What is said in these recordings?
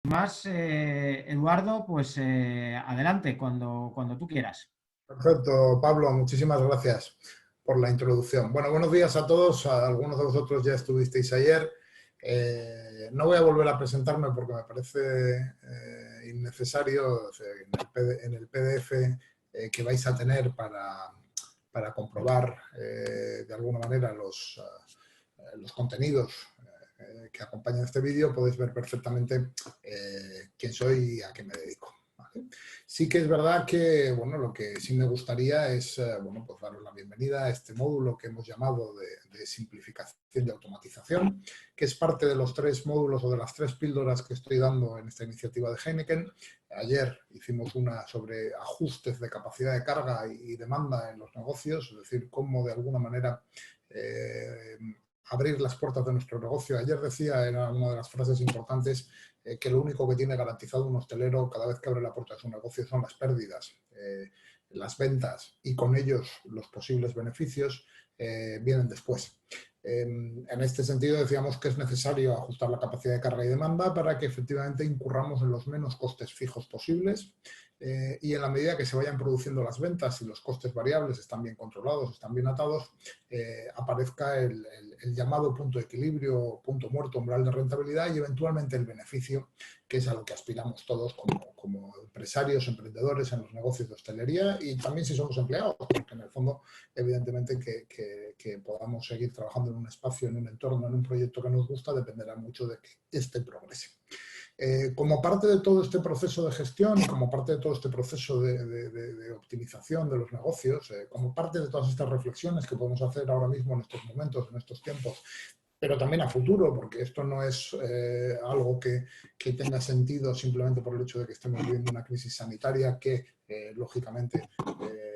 Más, Eduardo, pues adelante, cuando tú quieras. Perfecto, Pablo, muchísimas gracias por la introducción. Bueno, buenos días a todos. Algunos de vosotros ya estuvisteis ayer. No voy a volver a presentarme porque me parece innecesario. O sea, en el PDF que vais a tener para comprobar de alguna manera los contenidos que acompañan este vídeo, podéis ver perfectamente quién soy y a qué me dedico. ¿Vale? Sí que es verdad que, bueno, lo que sí me gustaría es, bueno, pues daros la bienvenida a este módulo que hemos llamado de simplificación y automatización, que es parte de los 3 módulos o de las 3 píldoras que estoy dando en esta iniciativa de Heineken. Ayer hicimos una sobre ajustes de capacidad de carga y demanda en los negocios, es decir, cómo de alguna manera abrir las puertas de nuestro negocio. Ayer decía, era una de las frases importantes, que lo único que tiene garantizado un hostelero cada vez que abre la puerta de su negocio son las pérdidas. Las ventas y con ellos los posibles beneficios vienen después. En este sentido decíamos que es necesario ajustar la capacidad de carga y demanda para que efectivamente incurramos en los menos costes fijos posibles y en la medida que se vayan produciendo las ventas y los costes variables están bien controlados, están bien atados, aparezca el llamado punto de equilibrio, punto muerto, umbral de rentabilidad y eventualmente el beneficio, que es a lo que aspiramos todos como empresarios, emprendedores en los negocios de hostelería y también si somos empleados, porque en el fondo evidentemente que podamos seguir trabajando en un espacio, en un entorno, en un proyecto que nos gusta, dependerá mucho de que este progrese. Como parte de todo este proceso de gestión y como parte de todo este proceso de optimización de los negocios, como parte de todas estas reflexiones que podemos hacer ahora mismo en estos momentos, en estos tiempos, pero también a futuro, porque esto no es algo que tenga sentido simplemente por el hecho de que estemos viviendo una crisis sanitaria que, lógicamente,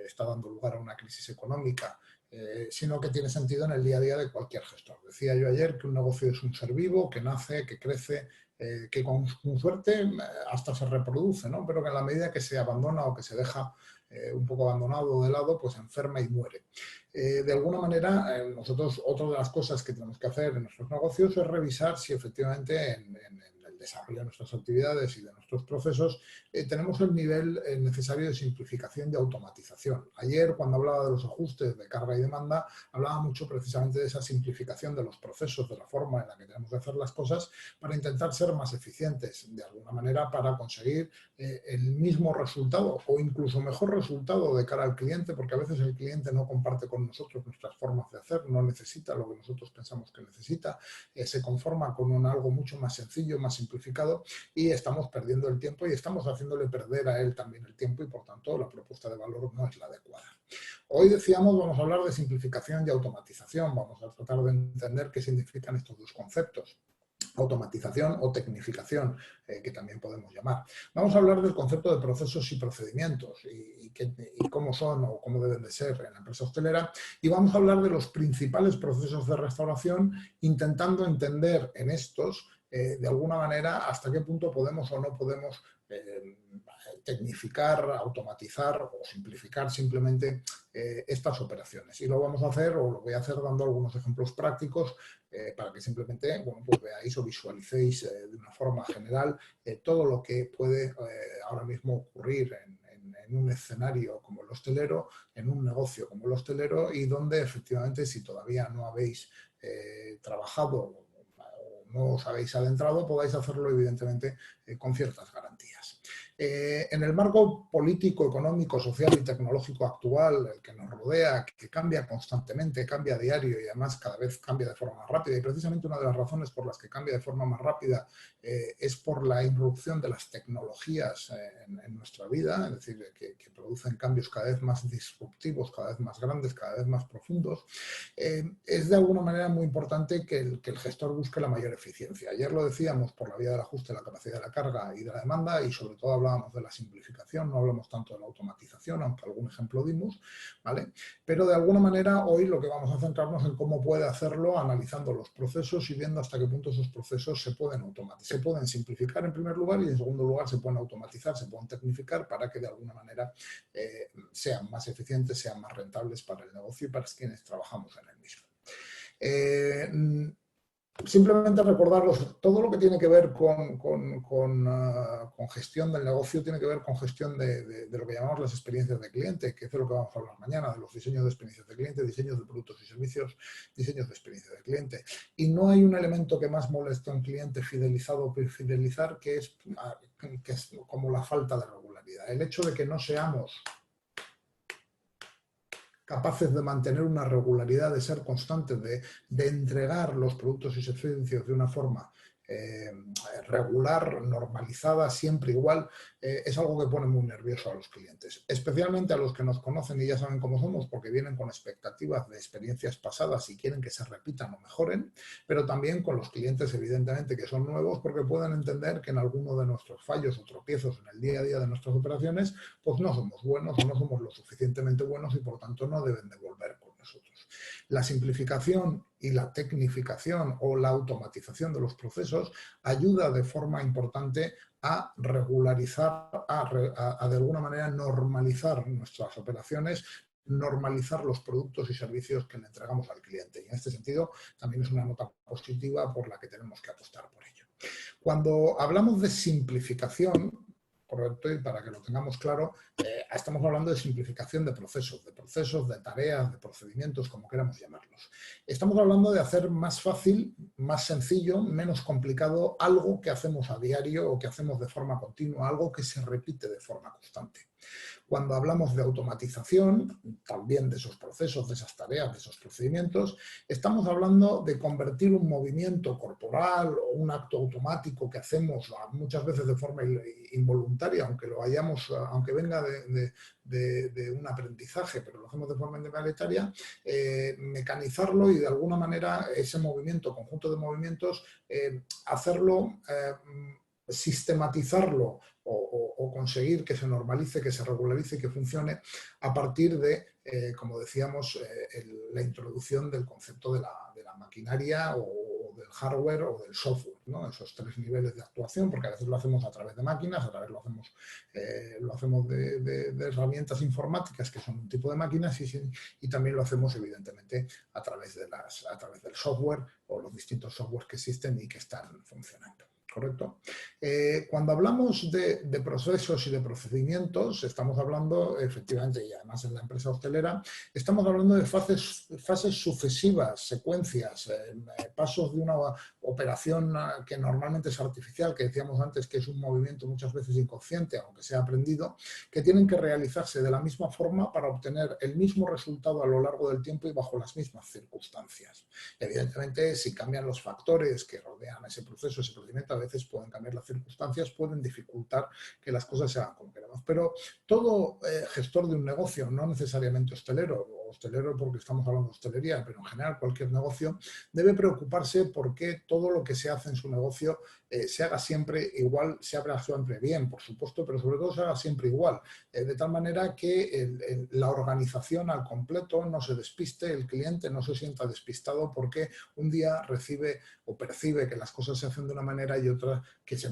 está dando lugar a una crisis económica, sino que tiene sentido en el día a día de cualquier gestor. Decía yo ayer que un negocio es un ser vivo, que nace, que crece, que con suerte hasta se reproduce, ¿no? Pero que en la medida que se abandona o que se deja un poco abandonado o de lado, pues enferma y muere. De alguna manera, nosotros, otra de las cosas que tenemos que hacer en nuestros negocios es revisar si efectivamente en el desarrollo de nuestras actividades y de nuestros procesos tenemos el nivel necesario de simplificación y automatización. Ayer, cuando hablaba de los ajustes de carga y demanda, hablaba mucho precisamente de esa simplificación de los procesos, de la forma en la que tenemos que hacer las cosas para intentar ser más eficientes, de alguna manera para conseguir el mismo resultado o incluso mejor resultado de cara al cliente, porque a veces el cliente no comparte con nosotros nuestras formas de hacer, no necesita lo que nosotros pensamos que necesita, se conforma con algo mucho más sencillo, más simplificado y estamos perdiendo el tiempo y estamos haciéndole perder a él también el tiempo y por tanto la propuesta de valor no es la adecuada. Hoy decíamos, vamos a hablar de simplificación y automatización, vamos a tratar de entender qué significan estos dos conceptos. Automatización o tecnificación, que también podemos llamar. Vamos a hablar del concepto de procesos y procedimientos y cómo son o cómo deben de ser en la empresa hostelera y vamos a hablar de los principales procesos de restauración intentando entender en estos de alguna manera hasta qué punto podemos o no podemos tecnificar, automatizar o simplificar simplemente estas operaciones. Y lo vamos a hacer, o lo voy a hacer dando algunos ejemplos prácticos para que simplemente bueno, pues veáis o visualicéis de una forma general todo lo que puede ahora mismo ocurrir en un escenario como el hostelero, en un negocio como el hostelero y donde efectivamente si todavía no habéis trabajado o no os habéis adentrado, podáis hacerlo evidentemente con ciertas garantías. En el marco político, económico, social y tecnológico actual, el que nos rodea, que cambia constantemente, cambia a diario y además cada vez cambia de forma más rápida y precisamente una de las razones por las que cambia de forma más rápida es por la irrupción de las tecnologías en nuestra vida, es decir, que producen cambios cada vez más disruptivos, cada vez más grandes, cada vez más profundos, es de alguna manera muy importante que el gestor busque la mayor eficiencia. Ayer lo decíamos por la vía del ajuste de la capacidad de la carga y de la demanda y sobre todo hablábamos de la simplificación, no hablamos tanto de la automatización, aunque algún ejemplo dimos, ¿vale? Pero de alguna manera hoy lo que vamos a centrarnos en cómo puede hacerlo analizando los procesos y viendo hasta qué punto esos procesos se pueden automatizar, se pueden simplificar en primer lugar y en segundo lugar se pueden automatizar, se pueden tecnificar para que de alguna manera sean más eficientes, sean más rentables para el negocio y para quienes trabajamos en el mismo. simplemente recordaros, todo lo que tiene que ver con gestión del negocio tiene que ver con gestión de lo que llamamos las experiencias de cliente, que es de lo que vamos a hablar mañana, de los diseños de experiencias de cliente, diseños de productos y servicios, diseños de experiencia de cliente. Y no hay un elemento que más moleste a un cliente fidelizado o fidelizar que es como la falta de regularidad. El hecho de que no seamos capaces de mantener una regularidad, de ser constantes, de entregar los productos y servicios de una forma regular, normalizada, siempre igual, es algo que pone muy nervioso a los clientes, especialmente a los que nos conocen y ya saben cómo somos, porque vienen con expectativas de experiencias pasadas y quieren que se repitan o mejoren, pero también con los clientes, evidentemente, que son nuevos, porque pueden entender que en alguno de nuestros fallos o tropiezos en el día a día de nuestras operaciones, pues no somos buenos o no somos lo suficientemente buenos y por tanto no deben de volver con nosotros. La simplificación y la tecnificación o la automatización de los procesos ayuda de forma importante a regularizar, de alguna manera normalizar nuestras operaciones, normalizar los productos y servicios que le entregamos al cliente. Y en este sentido también es una nota positiva por la que tenemos que apostar por ello. Cuando hablamos de simplificación, correcto, y para que lo tengamos claro, estamos hablando de simplificación de procesos, de tareas, de procedimientos, como queramos llamarlos. Estamos hablando de hacer más fácil, más sencillo, menos complicado algo que hacemos a diario o que hacemos de forma continua, algo que se repite de forma constante. Cuando hablamos de automatización, también de esos procesos, de esas tareas, de esos procedimientos, estamos hablando de convertir un movimiento corporal o un acto automático que hacemos muchas veces de forma involuntaria, aunque venga de un aprendizaje, pero lo hacemos de forma involuntaria, mecanizarlo y de alguna manera ese movimiento, conjunto de movimientos, hacerlo, sistematizarlo o conseguir que se normalice, que se regularice, que funcione a partir de, como decíamos, la introducción del concepto de la maquinaria o del hardware o del software, ¿no? Esos tres niveles de actuación, porque a veces lo hacemos a través de máquinas, a veces lo hacemos de herramientas informáticas que son un tipo de máquinas y también lo hacemos evidentemente a través del software o los distintos softwares que existen y que están funcionando. ¿Correcto? Cuando hablamos de procesos y de procedimientos, estamos hablando, efectivamente, y además en la empresa hostelera, estamos hablando de fases sucesivas, secuencias, pasos de una operación que normalmente es artificial, que decíamos antes que es un movimiento muchas veces inconsciente, aunque sea aprendido, que tienen que realizarse de la misma forma para obtener el mismo resultado a lo largo del tiempo y bajo las mismas circunstancias. Evidentemente, si cambian los factores que rodean ese proceso, ese procedimiento, a veces pueden cambiar las circunstancias, pueden dificultar que las cosas se hagan como queremos. Pero todo gestor de un negocio, no necesariamente hostelero porque estamos hablando de hostelería, pero en general cualquier negocio, debe preocuparse porque todo lo que se hace en su negocio se haga siempre igual, se haga siempre bien, por supuesto, pero sobre todo se haga siempre igual, de tal manera que la organización al completo no se despiste, el cliente no se sienta despistado porque un día recibe o percibe que las cosas se hacen de una manera y otra que se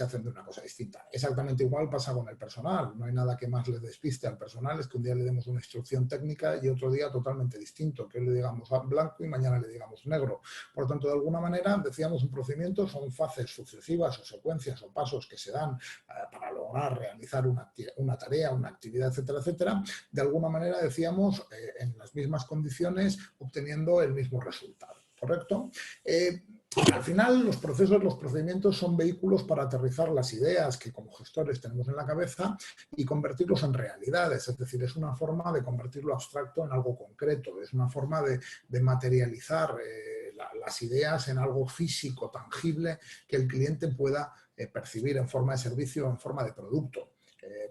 hacen de una cosa distinta. Exactamente igual pasa con el personal, no hay nada que más le despiste al personal, es que un día le demos una instrucción técnica y otro día totalmente distinto, que hoy le digamos blanco y mañana le digamos negro. Por lo tanto, de alguna manera, decíamos, un procedimiento son fases sucesivas o secuencias o pasos que se dan para lograr realizar una tarea, una actividad, etcétera, etcétera. De alguna manera, decíamos, en las mismas condiciones, obteniendo el mismo resultado. ¿Correcto? Al final, los procesos, los procedimientos son vehículos para aterrizar las ideas que como gestores tenemos en la cabeza y convertirlos en realidades. Es decir, es una forma de convertir lo abstracto en algo concreto, es una forma de materializar las ideas en algo físico, tangible, que el cliente pueda percibir en forma de servicio o en forma de producto.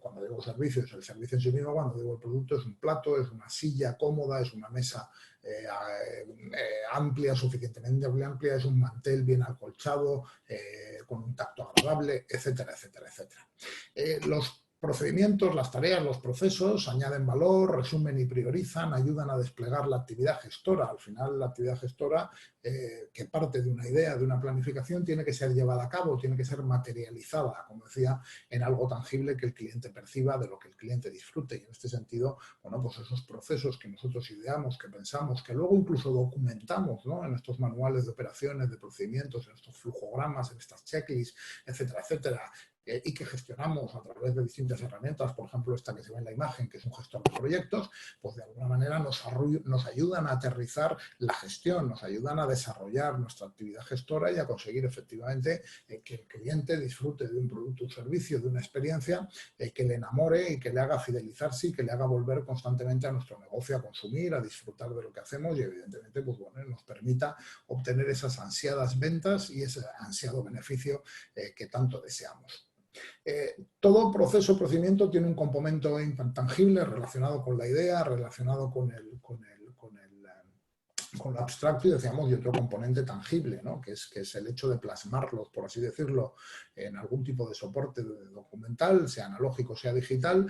Cuando digo servicio, es el servicio en sí mismo. Cuando digo el producto, es un plato, es una silla cómoda, es una mesa amplia, suficientemente amplia, es un mantel bien acolchado, con un tacto agradable, etcétera, etcétera, etcétera. Los procedimientos, las tareas, los procesos añaden valor, resumen y priorizan, ayudan a desplegar la actividad gestora. Al final, la actividad gestora, que parte de una idea, de una planificación, tiene que ser llevada a cabo, tiene que ser materializada, como decía, en algo tangible que el cliente perciba, de lo que el cliente disfrute. Y en este sentido, bueno, pues esos procesos que nosotros ideamos, que pensamos, que luego incluso documentamos, ¿no?, en estos manuales de operaciones, de procedimientos, en estos flujogramas, en estas checklists, etcétera, etcétera, y que gestionamos a través de distintas herramientas, por ejemplo, esta que se ve en la imagen, que es un gestor de proyectos, pues de alguna manera nos ayudan a aterrizar la gestión, nos ayudan a desarrollar nuestra actividad gestora y a conseguir efectivamente que el cliente disfrute de un producto o servicio, de una experiencia que le enamore y que le haga fidelizarse y que le haga volver constantemente a nuestro negocio a consumir, a disfrutar de lo que hacemos y evidentemente pues, bueno, nos permita obtener esas ansiadas ventas y ese ansiado beneficio que tanto deseamos. Todo proceso o procedimiento tiene un componente intangible relacionado con la idea, relacionado con lo abstracto y decíamos, y otro componente tangible, ¿no?, que es el hecho de plasmarlos, por así decirlo, en algún tipo de soporte documental, sea analógico, sea digital,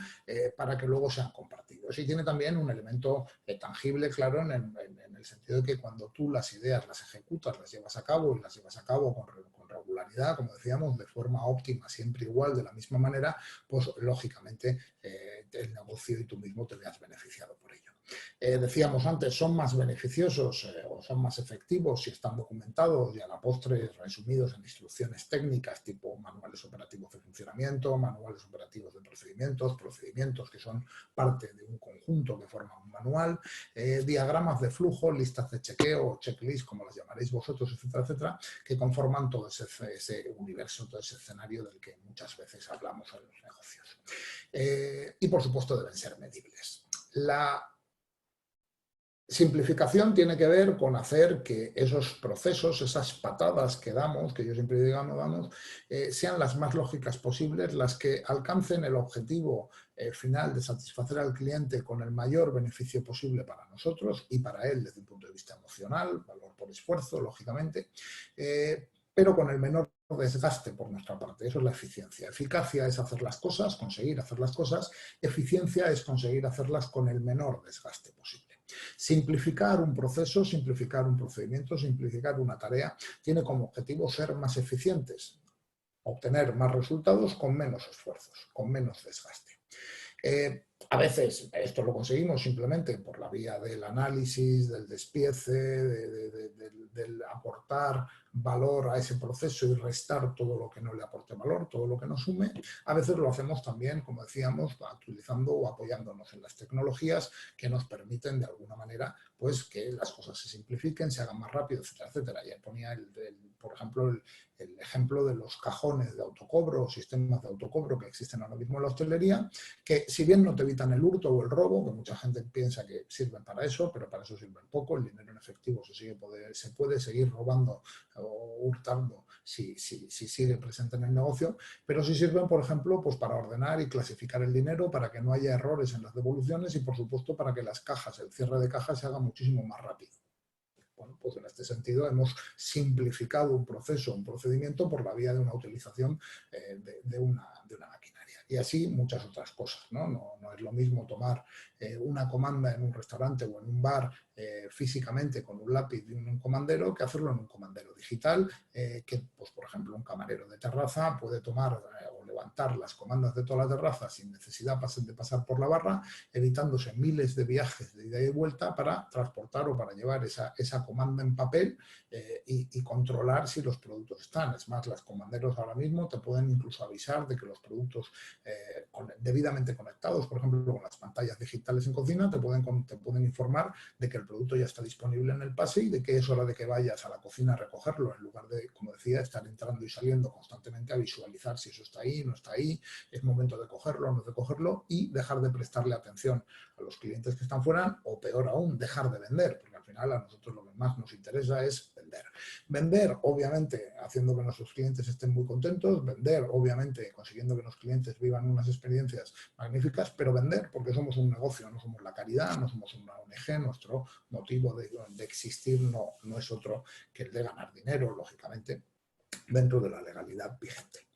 para que luego sean compartidos. Y tiene también un elemento tangible, claro, en el sentido de que cuando tú las ideas las ejecutas, las llevas a cabo y las llevas a cabo con regularidad, como decíamos, de forma óptima, siempre igual, de la misma manera, pues lógicamente el negocio y tú mismo te veas beneficiado por ello. Decíamos antes, son más beneficiosos o son más efectivos si están documentados y a la postre resumidos en instrucciones técnicas tipo manuales operativos de funcionamiento, manuales operativos de procedimientos, procedimientos que son parte de un conjunto que forma un manual, diagramas de flujo, listas de chequeo o checklist, como las llamaréis vosotros, etcétera, etcétera, que conforman todo ese universo, todo ese escenario del que muchas veces hablamos en los negocios. Y, por supuesto, deben ser medibles. La simplificación tiene que ver con hacer que esos procesos, esas patadas que damos, que yo siempre digo no damos, sean las más lógicas posibles, las que alcancen el objetivo final de satisfacer al cliente con el mayor beneficio posible para nosotros y para él desde un punto de vista emocional, valor por esfuerzo, lógicamente, pero con el menor desgaste por nuestra parte. Eso es la eficiencia. Eficacia es hacer las cosas, conseguir hacer las cosas. Eficiencia es conseguir hacerlas con el menor desgaste posible. Simplificar un proceso, simplificar un procedimiento, simplificar una tarea, tiene como objetivo ser más eficientes, obtener más resultados con menos esfuerzos, con menos desgaste. A veces esto lo conseguimos simplemente por la vía del análisis, del despiece, del aportar valor a ese proceso y restar todo lo que no le aporte valor, todo lo que no sume. A veces lo hacemos también, como decíamos, utilizando o apoyándonos en las tecnologías que nos permiten de alguna manera pues, que las cosas se simplifiquen, se hagan más rápido, etcétera, etcétera. Ya ponía, por ejemplo, el ejemplo de los cajones de autocobro o sistemas de autocobro que existen ahora mismo en la hostelería, que si bien no te evitan el hurto o el robo, que mucha gente piensa que sirven para eso, pero para eso sirven poco, el dinero en efectivo se puede seguir robando o hurtando si sigue presente en el negocio, pero sí sirven, por ejemplo, pues para ordenar y clasificar el dinero, para que no haya errores en las devoluciones y, por supuesto, para que las cajas, el cierre de cajas se haga muchísimo más rápido. Bueno, pues en este sentido hemos simplificado un proceso, un procedimiento por la vía de una utilización de una maquinaria. Y así muchas otras cosas, ¿no? No es lo mismo tomar una comanda en un restaurante o en un bar físicamente con un lápiz y un comandero que hacerlo en un comandero digital, que, pues, por ejemplo, un camarero de terraza puede tomar o levantar las comandas de toda la terraza sin necesidad de pasar por la barra, evitándose miles de viajes de ida y vuelta para transportar o para llevar esa comanda en papel y controlar si los productos están. Es más, los comanderos ahora mismo te pueden incluso avisar de que los productos debidamente conectados, por ejemplo, con las pantallas digitales en cocina, te pueden informar de que el producto ya está disponible en el pase y de que es hora de que vayas a la cocina a recogerlo, en lugar de, como decía, estar entrando y saliendo constantemente a visualizar si eso está ahí, no está ahí, es momento de cogerlo, no de cogerlo, y dejar de prestarle atención a los clientes que están fuera, o peor aún, dejar de vender, porque al final a nosotros lo que más nos interesa es vender. Vender, obviamente, haciendo que nuestros clientes estén muy contentos, vender, obviamente, consiguiendo que los clientes vivan unas experiencias magníficas, pero vender porque somos un negocio, no somos la caridad, no somos una ONG, nuestro motivo de existir no es otro que el de ganar dinero, lógicamente, dentro de la legalidad vigente.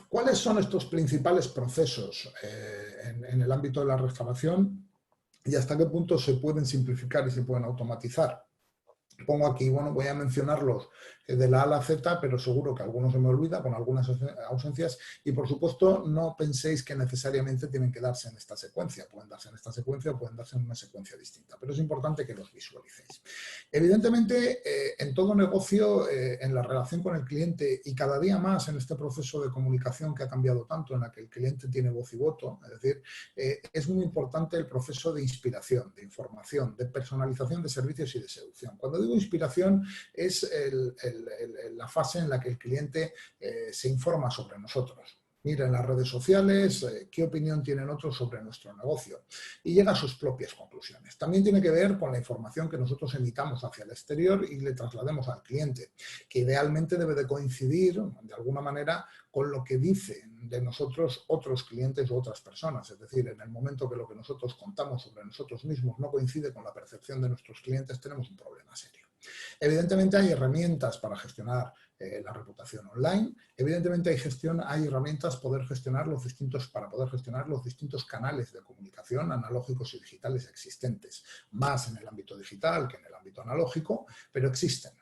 ¿Cuáles son estos principales procesos en el ámbito de la restauración y hasta qué punto se pueden simplificar y se pueden automatizar? Pongo aquí, bueno, voy a mencionarlos de la A a la Z, pero seguro que algunos se me olvida con algunas ausencias y, por supuesto, no penséis que necesariamente tienen que darse en esta secuencia. Pueden darse en esta secuencia o pueden darse en una secuencia distinta, pero es importante que los visualicéis. Evidentemente, en todo negocio, en la relación con el cliente y cada día más en este proceso de comunicación que ha cambiado tanto, en la que el cliente tiene voz y voto, es decir, es muy importante el proceso de inspiración, de información, de personalización de servicios y de seducción. Cuando digo inspiración es la fase en la que el cliente se informa sobre nosotros. Mira en las redes sociales qué opinión tienen otros sobre nuestro negocio y llega a sus propias conclusiones. También tiene que ver con la información que nosotros emitamos hacia el exterior y le traslademos al cliente, que idealmente debe de coincidir de alguna manera con lo que dicen de nosotros otros clientes u otras personas. Es decir, en el momento que lo que nosotros contamos sobre nosotros mismos no coincide con la percepción de nuestros clientes, tenemos un problema serio. Evidentemente hay herramientas para gestionar la reputación online. Evidentemente hay herramientas para poder gestionar los distintos canales de comunicación analógicos y digitales existentes, más en el ámbito digital que en el ámbito analógico, pero existen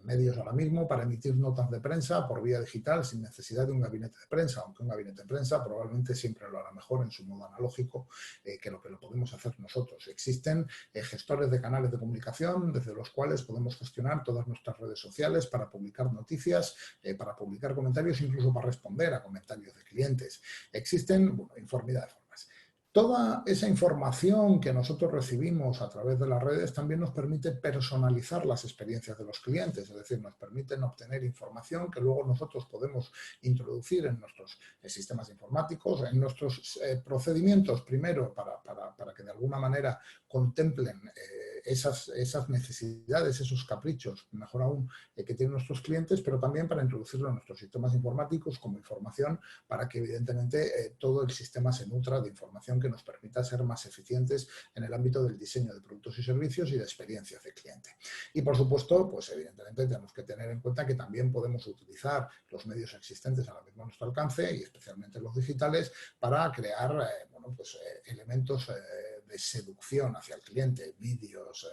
medios ahora mismo para emitir notas de prensa por vía digital sin necesidad de un gabinete de prensa, aunque un gabinete de prensa probablemente siempre lo hará mejor en su modo analógico que lo podemos hacer nosotros. Existen gestores de canales de comunicación desde los cuales podemos gestionar todas nuestras redes sociales para publicar noticias, para publicar comentarios, incluso para responder a comentarios de clientes. Existen infinidad de formas. Toda esa información que nosotros recibimos a través de las redes también nos permite personalizar las experiencias de los clientes, es decir, nos permiten obtener información que luego nosotros podemos introducir en nuestros sistemas informáticos, en nuestros procedimientos, primero para que de alguna manera contemplen esas necesidades, esos caprichos, mejor aún, que tienen nuestros clientes, pero también para introducirlo en nuestros sistemas informáticos como información para que evidentemente todo el sistema se nutra de información que nos permita ser más eficientes en el ámbito del diseño de productos y servicios y de experiencias de cliente. Y por supuesto, pues evidentemente tenemos que tener en cuenta que también podemos utilizar los medios existentes ahora mismo a nuestro alcance y especialmente los digitales para crear elementos de seducción hacia el cliente, vídeos,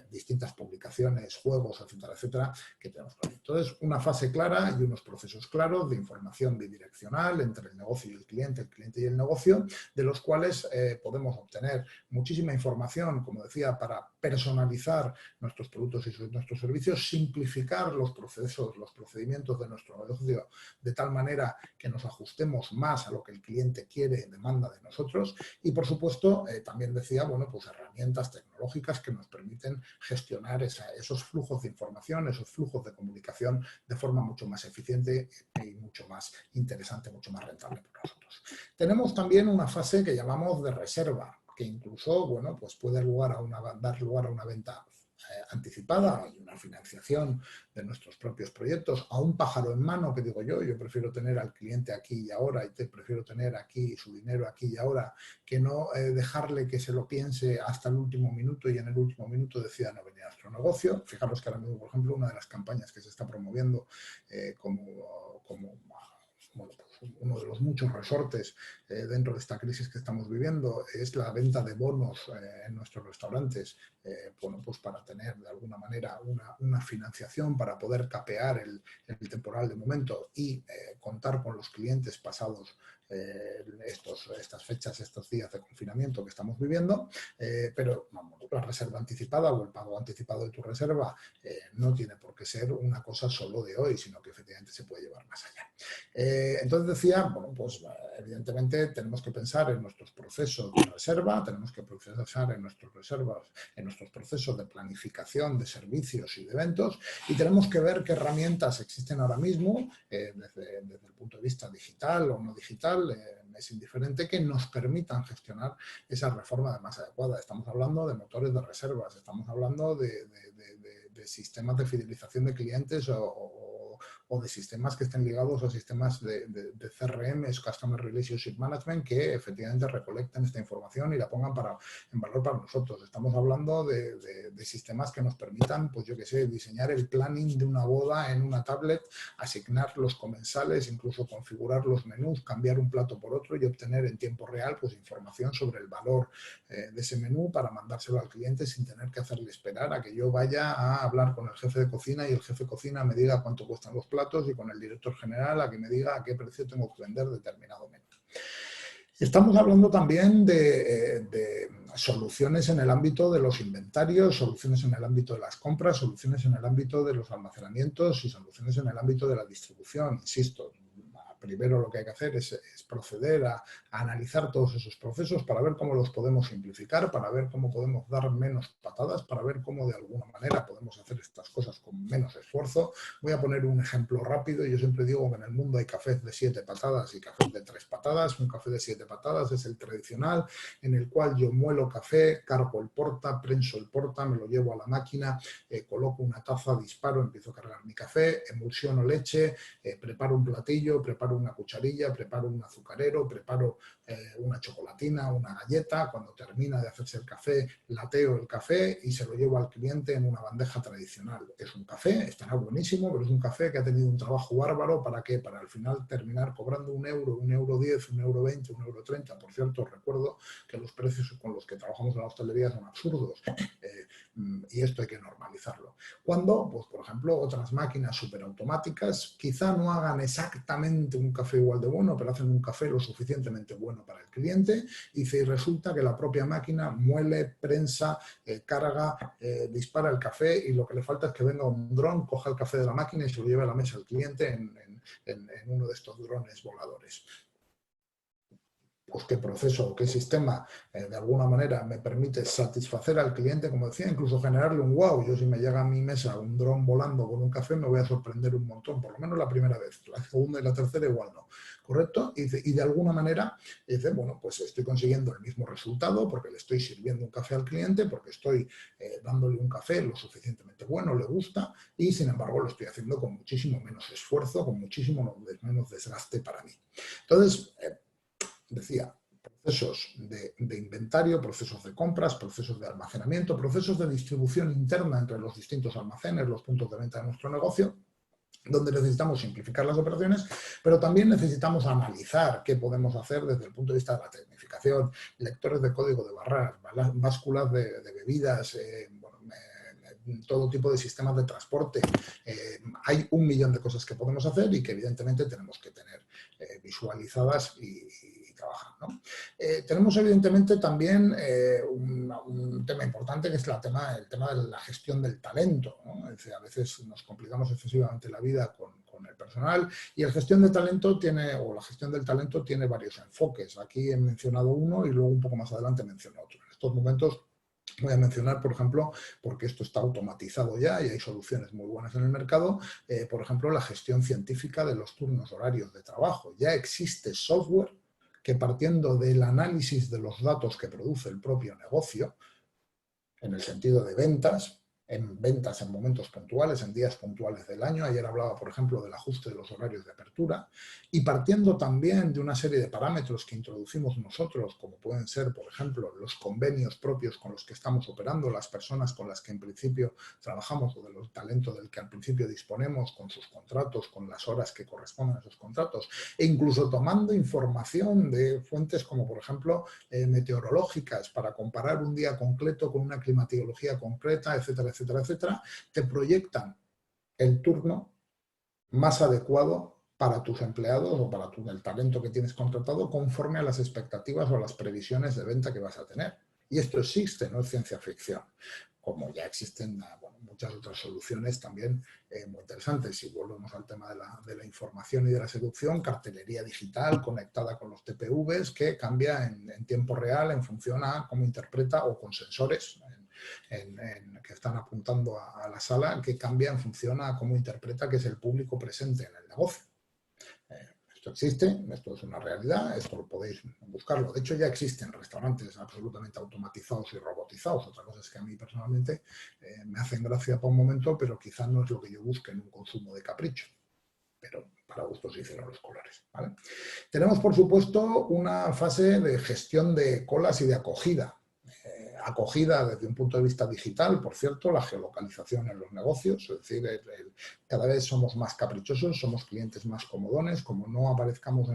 distintas publicaciones, juegos, etcétera, etcétera, que tenemos por ahí. Entonces, una fase clara y unos procesos claros de información bidireccional entre el negocio y el cliente y el negocio, de los cuales podemos obtener muchísima información, como decía, para personalizar nuestros productos y nuestros servicios, simplificar los procesos, los procedimientos de nuestro negocio de tal manera que nos ajustemos más a lo que el cliente quiere y demanda de nosotros y, por supuesto, también decía, pues herramientas tecnológicas que nos permiten gestionar esos flujos de información, esos flujos de comunicación de forma mucho más eficiente y mucho más interesante, mucho más rentable para nosotros. Tenemos también una fase que llamamos de reserva, que incluso, pues puede dar lugar a una venta anticipada y una financiación de nuestros propios proyectos, a un pájaro en mano, que digo yo prefiero tener al cliente aquí y ahora y prefiero tener aquí su dinero aquí y ahora, que no dejarle que se lo piense hasta el último minuto y en el último minuto decida no venir a nuestro negocio. Fijaros que ahora mismo, por ejemplo, una de las campañas que se está promoviendo uno de los muchos resortes dentro de esta crisis que estamos viviendo es la venta de bonos en nuestros restaurantes, pues para tener de alguna manera una financiación para poder capear el temporal de momento y contar con los clientes pasados estas fechas, estos días de confinamiento que estamos viviendo, pero la reserva anticipada o el pago anticipado de tu reserva no tiene por qué ser una cosa solo de hoy, sino que efectivamente se puede llevar más allá. Entonces decía, pues evidentemente tenemos que pensar en nuestros procesos de reserva, tenemos que pensar en nuestros procesos de planificación de servicios y de eventos y tenemos que ver qué herramientas existen ahora mismo desde el punto de vista digital o no digital, es indiferente, que nos permitan gestionar esa reforma de más adecuada. Estamos hablando de motores de reservas, estamos hablando de sistemas de fidelización de clientes o o de sistemas que estén ligados a sistemas de CRM, Customer Relationship Management, que efectivamente recolecten esta información y la pongan en valor para nosotros. Estamos hablando de sistemas que nos permitan, pues yo qué sé, diseñar el planning de una boda en una tablet, asignar los comensales, incluso configurar los menús, cambiar un plato por otro y obtener en tiempo real pues información sobre el valor de ese menú para mandárselo al cliente sin tener que hacerle esperar a que yo vaya a hablar con el jefe de cocina y el jefe de cocina me diga cuánto cuestan los platos y con el director general a que me diga a qué precio tengo que vender determinado menú. Estamos hablando también de soluciones en el ámbito de los inventarios, soluciones en el ámbito de las compras, soluciones en el ámbito de los almacenamientos y soluciones en el ámbito de la distribución. Insisto, primero lo que hay que hacer es proceder a analizar todos esos procesos para ver cómo los podemos simplificar, para ver cómo podemos dar menos patadas, para ver cómo de alguna manera podemos hacer estas cosas con menos esfuerzo. Voy a poner un ejemplo rápido. Yo siempre digo que en el mundo hay cafés de 7 patadas y cafés de 3 patadas. Un café de 7 patadas es el tradicional, en el cual yo muelo café, cargo el porta, prenso el porta, me lo llevo a la máquina, coloco una taza, disparo, empiezo a cargar mi café, emulsiono leche, preparo un platillo, preparo una cucharilla, preparo un azucarero, preparo una chocolatina, una galleta. Cuando termina de hacerse el café, lateo el café y se lo llevo al cliente en una bandeja tradicional. Es un café, estará buenísimo, pero es un café que ha tenido un trabajo bárbaro. ¿Para qué? Para al final terminar cobrando €1, €1,10, €1,20, €1,30. Por cierto, recuerdo que los precios con los que trabajamos en la hostelería son absurdos y esto hay que normalizarlo. Cuando, pues por ejemplo, otras máquinas superautomáticas quizá no hagan exactamente un café igual de bueno, pero hacen un café lo suficientemente bueno para el cliente y resulta que la propia máquina muele, prensa, carga, dispara el café y lo que le falta es que venga un dron, coja el café de la máquina y se lo lleve a la mesa al cliente en uno de estos drones voladores. Pues qué proceso o qué sistema de alguna manera me permite satisfacer al cliente, como decía, incluso generarle un wow. Yo si me llega a mi mesa un dron volando con un café me voy a sorprender un montón, por lo menos la primera vez. La segunda y la tercera igual no. ¿Correcto? Y de alguna manera dice, bueno, pues estoy consiguiendo el mismo resultado porque le estoy sirviendo un café al cliente, porque estoy dándole un café lo suficientemente bueno, le gusta y sin embargo lo estoy haciendo con muchísimo menos esfuerzo, con muchísimo menos desgaste para mí. Entonces, decía, procesos de inventario, procesos de compras, procesos de almacenamiento, procesos de distribución interna entre los distintos almacenes, los puntos de venta de nuestro negocio, donde necesitamos simplificar las operaciones, pero también necesitamos analizar qué podemos hacer desde el punto de vista de la tecnificación, lectores de código de barras, básculas de bebidas, todo tipo de sistemas de transporte. Hay 1.000.000 de cosas que podemos hacer y que evidentemente tenemos que tener visualizadas y trabajar, ¿no? Tenemos evidentemente también un tema importante que es el tema de la gestión del talento, ¿no? Es decir, a veces nos complicamos excesivamente la vida con el personal y la gestión del talento tiene varios enfoques. Aquí he mencionado uno y luego un poco más adelante menciono otro. En estos momentos voy a mencionar, por ejemplo, porque esto está automatizado ya y hay soluciones muy buenas en el mercado, por ejemplo, la gestión científica de los turnos horarios de trabajo. Ya existe software que, partiendo del análisis de los datos que produce el propio negocio, en el sentido de ventas en momentos puntuales, en días puntuales del año. Ayer hablaba, por ejemplo, del ajuste de los horarios de apertura y partiendo también de una serie de parámetros que introducimos nosotros, como pueden ser, por ejemplo, los convenios propios con los que estamos operando, las personas con las que en principio trabajamos o del talento del que al principio disponemos, con sus contratos, con las horas que corresponden a esos contratos e incluso tomando información de fuentes como, por ejemplo, meteorológicas para comparar un día concreto con una climatología concreta, etcétera, etcétera, etcétera, te proyectan el turno más adecuado para tus empleados o para el talento que tienes contratado conforme a las expectativas o a las previsiones de venta que vas a tener. Y esto existe, no es ciencia ficción, como ya existen muchas otras soluciones también muy interesantes. Si volvemos al tema de la información y de la seducción, cartelería digital conectada con los TPVs que cambia en tiempo real en función a cómo interpreta, o con sensores que están apuntando a la sala, que cambia en función a cómo interpreta que es el público presente en el negocio. Esto existe, esto es una realidad, esto lo podéis buscarlo. De hecho, ya existen restaurantes absolutamente automatizados y robotizados. Otra cosa es que a mí personalmente me hacen gracia por un momento, pero quizás no es lo que yo busque en un consumo de capricho. pero para gustos se hicieron los colores, ¿vale? Tenemos, por supuesto, una fase de gestión de colas y de acogida. Acogida desde un punto de vista digital, por cierto, la geolocalización en los negocios, es decir, cada vez somos más caprichosos, somos clientes más comodones, como no aparezcamos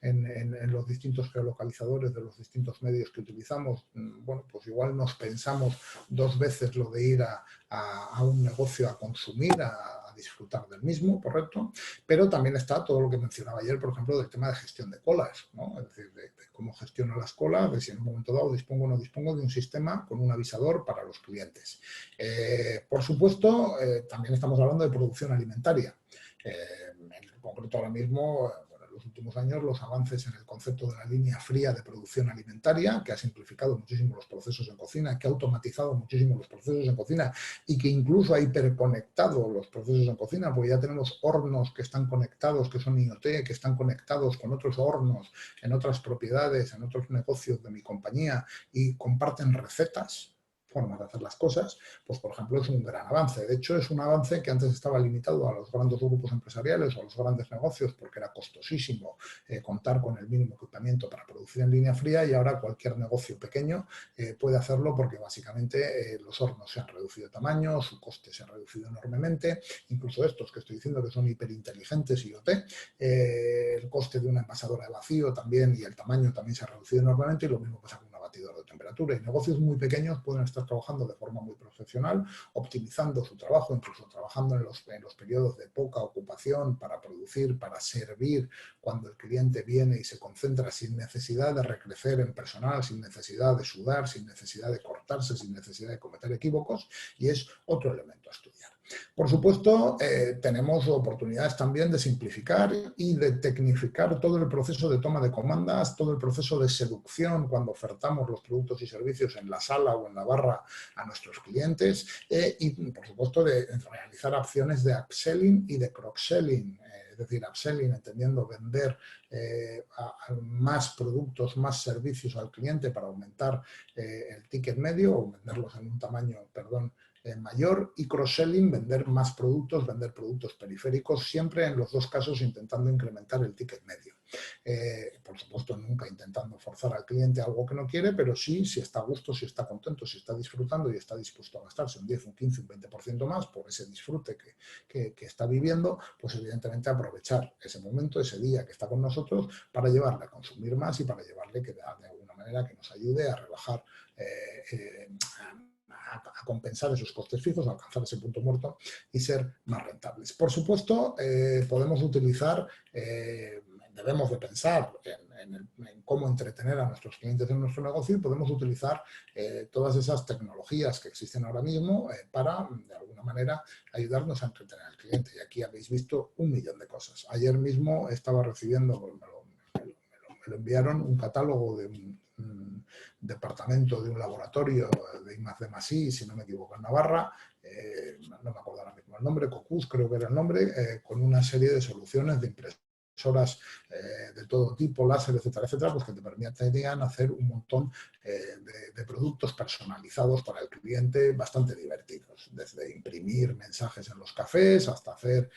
en los distintos geolocalizadores de los distintos medios que utilizamos, bueno, pues igual nos pensamos dos veces lo de ir a un negocio a consumir, a disfrutar del mismo, correcto, pero también está todo lo que mencionaba ayer, por ejemplo, del tema de gestión de colas, ¿no? Es decir, de cómo gestiono las colas, de si en un momento dado dispongo o no dispongo de un sistema con un avisador para los clientes. Por supuesto, también estamos hablando de producción alimentaria. En concreto, ahora mismo, bueno, en los últimos años, los avances en el concepto de la línea fría de producción alimentaria, que ha simplificado muchísimo los procesos en cocina, que ha automatizado muchísimo los procesos en cocina y que incluso ha hiperconectado los procesos en cocina, porque ya tenemos hornos que están conectados, que son IoT, que están conectados con otros hornos en otras propiedades, en otros negocios de mi compañía y comparten recetas, formas de hacer las cosas, pues por ejemplo es un gran avance. De hecho, es un avance que antes estaba limitado a los grandes grupos empresariales o a los grandes negocios porque era costosísimo contar con el mínimo equipamiento para producir en línea fría y ahora cualquier negocio pequeño puede hacerlo porque básicamente los hornos se han reducido de tamaño, su coste se ha reducido enormemente, incluso estos que estoy diciendo que son hiperinteligentes IoT, el coste de una envasadora de vacío también y el tamaño también se ha reducido enormemente y lo mismo pasa con un abatidor de temperatura. Y negocios muy pequeños pueden estar trabajando de forma muy profesional, optimizando su trabajo, incluso trabajando en los periodos de poca ocupación para producir, para servir cuando el cliente viene y se concentra sin necesidad de recrecer en personal, sin necesidad de sudar, sin necesidad de cortarse, sin necesidad de cometer equívocos, y es otro elemento a estudiar. Por supuesto, tenemos oportunidades también de simplificar y de tecnificar todo el proceso de toma de comandas, todo el proceso de seducción cuando ofertamos los productos y servicios en la sala o en la barra a nuestros clientes y, por supuesto, de realizar acciones de upselling y de cross-selling. Es decir, upselling, entendiendo vender más productos, más servicios al cliente para aumentar el ticket medio o venderlos en un tamaño, perdón, mayor, y cross-selling, vender más productos, vender productos periféricos, siempre en los dos casos intentando incrementar el ticket medio. Por supuesto, nunca intentando forzar al cliente algo que no quiere, pero sí, si está a gusto, si está contento, si está disfrutando y está dispuesto a gastarse un 10, un 15, un 20% más por ese disfrute que está viviendo, pues evidentemente aprovechar ese momento, ese día que está con nosotros para llevarle a consumir más y para llevarle que de alguna manera que nos ayude a rebajar a compensar esos costes fijos, a alcanzar ese punto muerto y ser más rentables. Por supuesto, podemos utilizar, debemos de pensar en cómo entretener a nuestros clientes en nuestro negocio y podemos utilizar todas esas tecnologías que existen ahora mismo para, de alguna manera, ayudarnos a entretener al cliente. Y aquí habéis visto un millón de cosas. Ayer mismo estaba recibiendo, me lo enviaron, un catálogo de un departamento de un laboratorio de I+D+I, si no me equivoco, en Navarra, no me acuerdo ahora mismo el nombre, Cocus creo que era el nombre, con una serie de soluciones de impresoras de todo tipo, láser, etcétera, etcétera, pues que te permitían hacer un montón de productos personalizados para el cliente bastante divertidos, desde imprimir mensajes en los cafés hasta hacer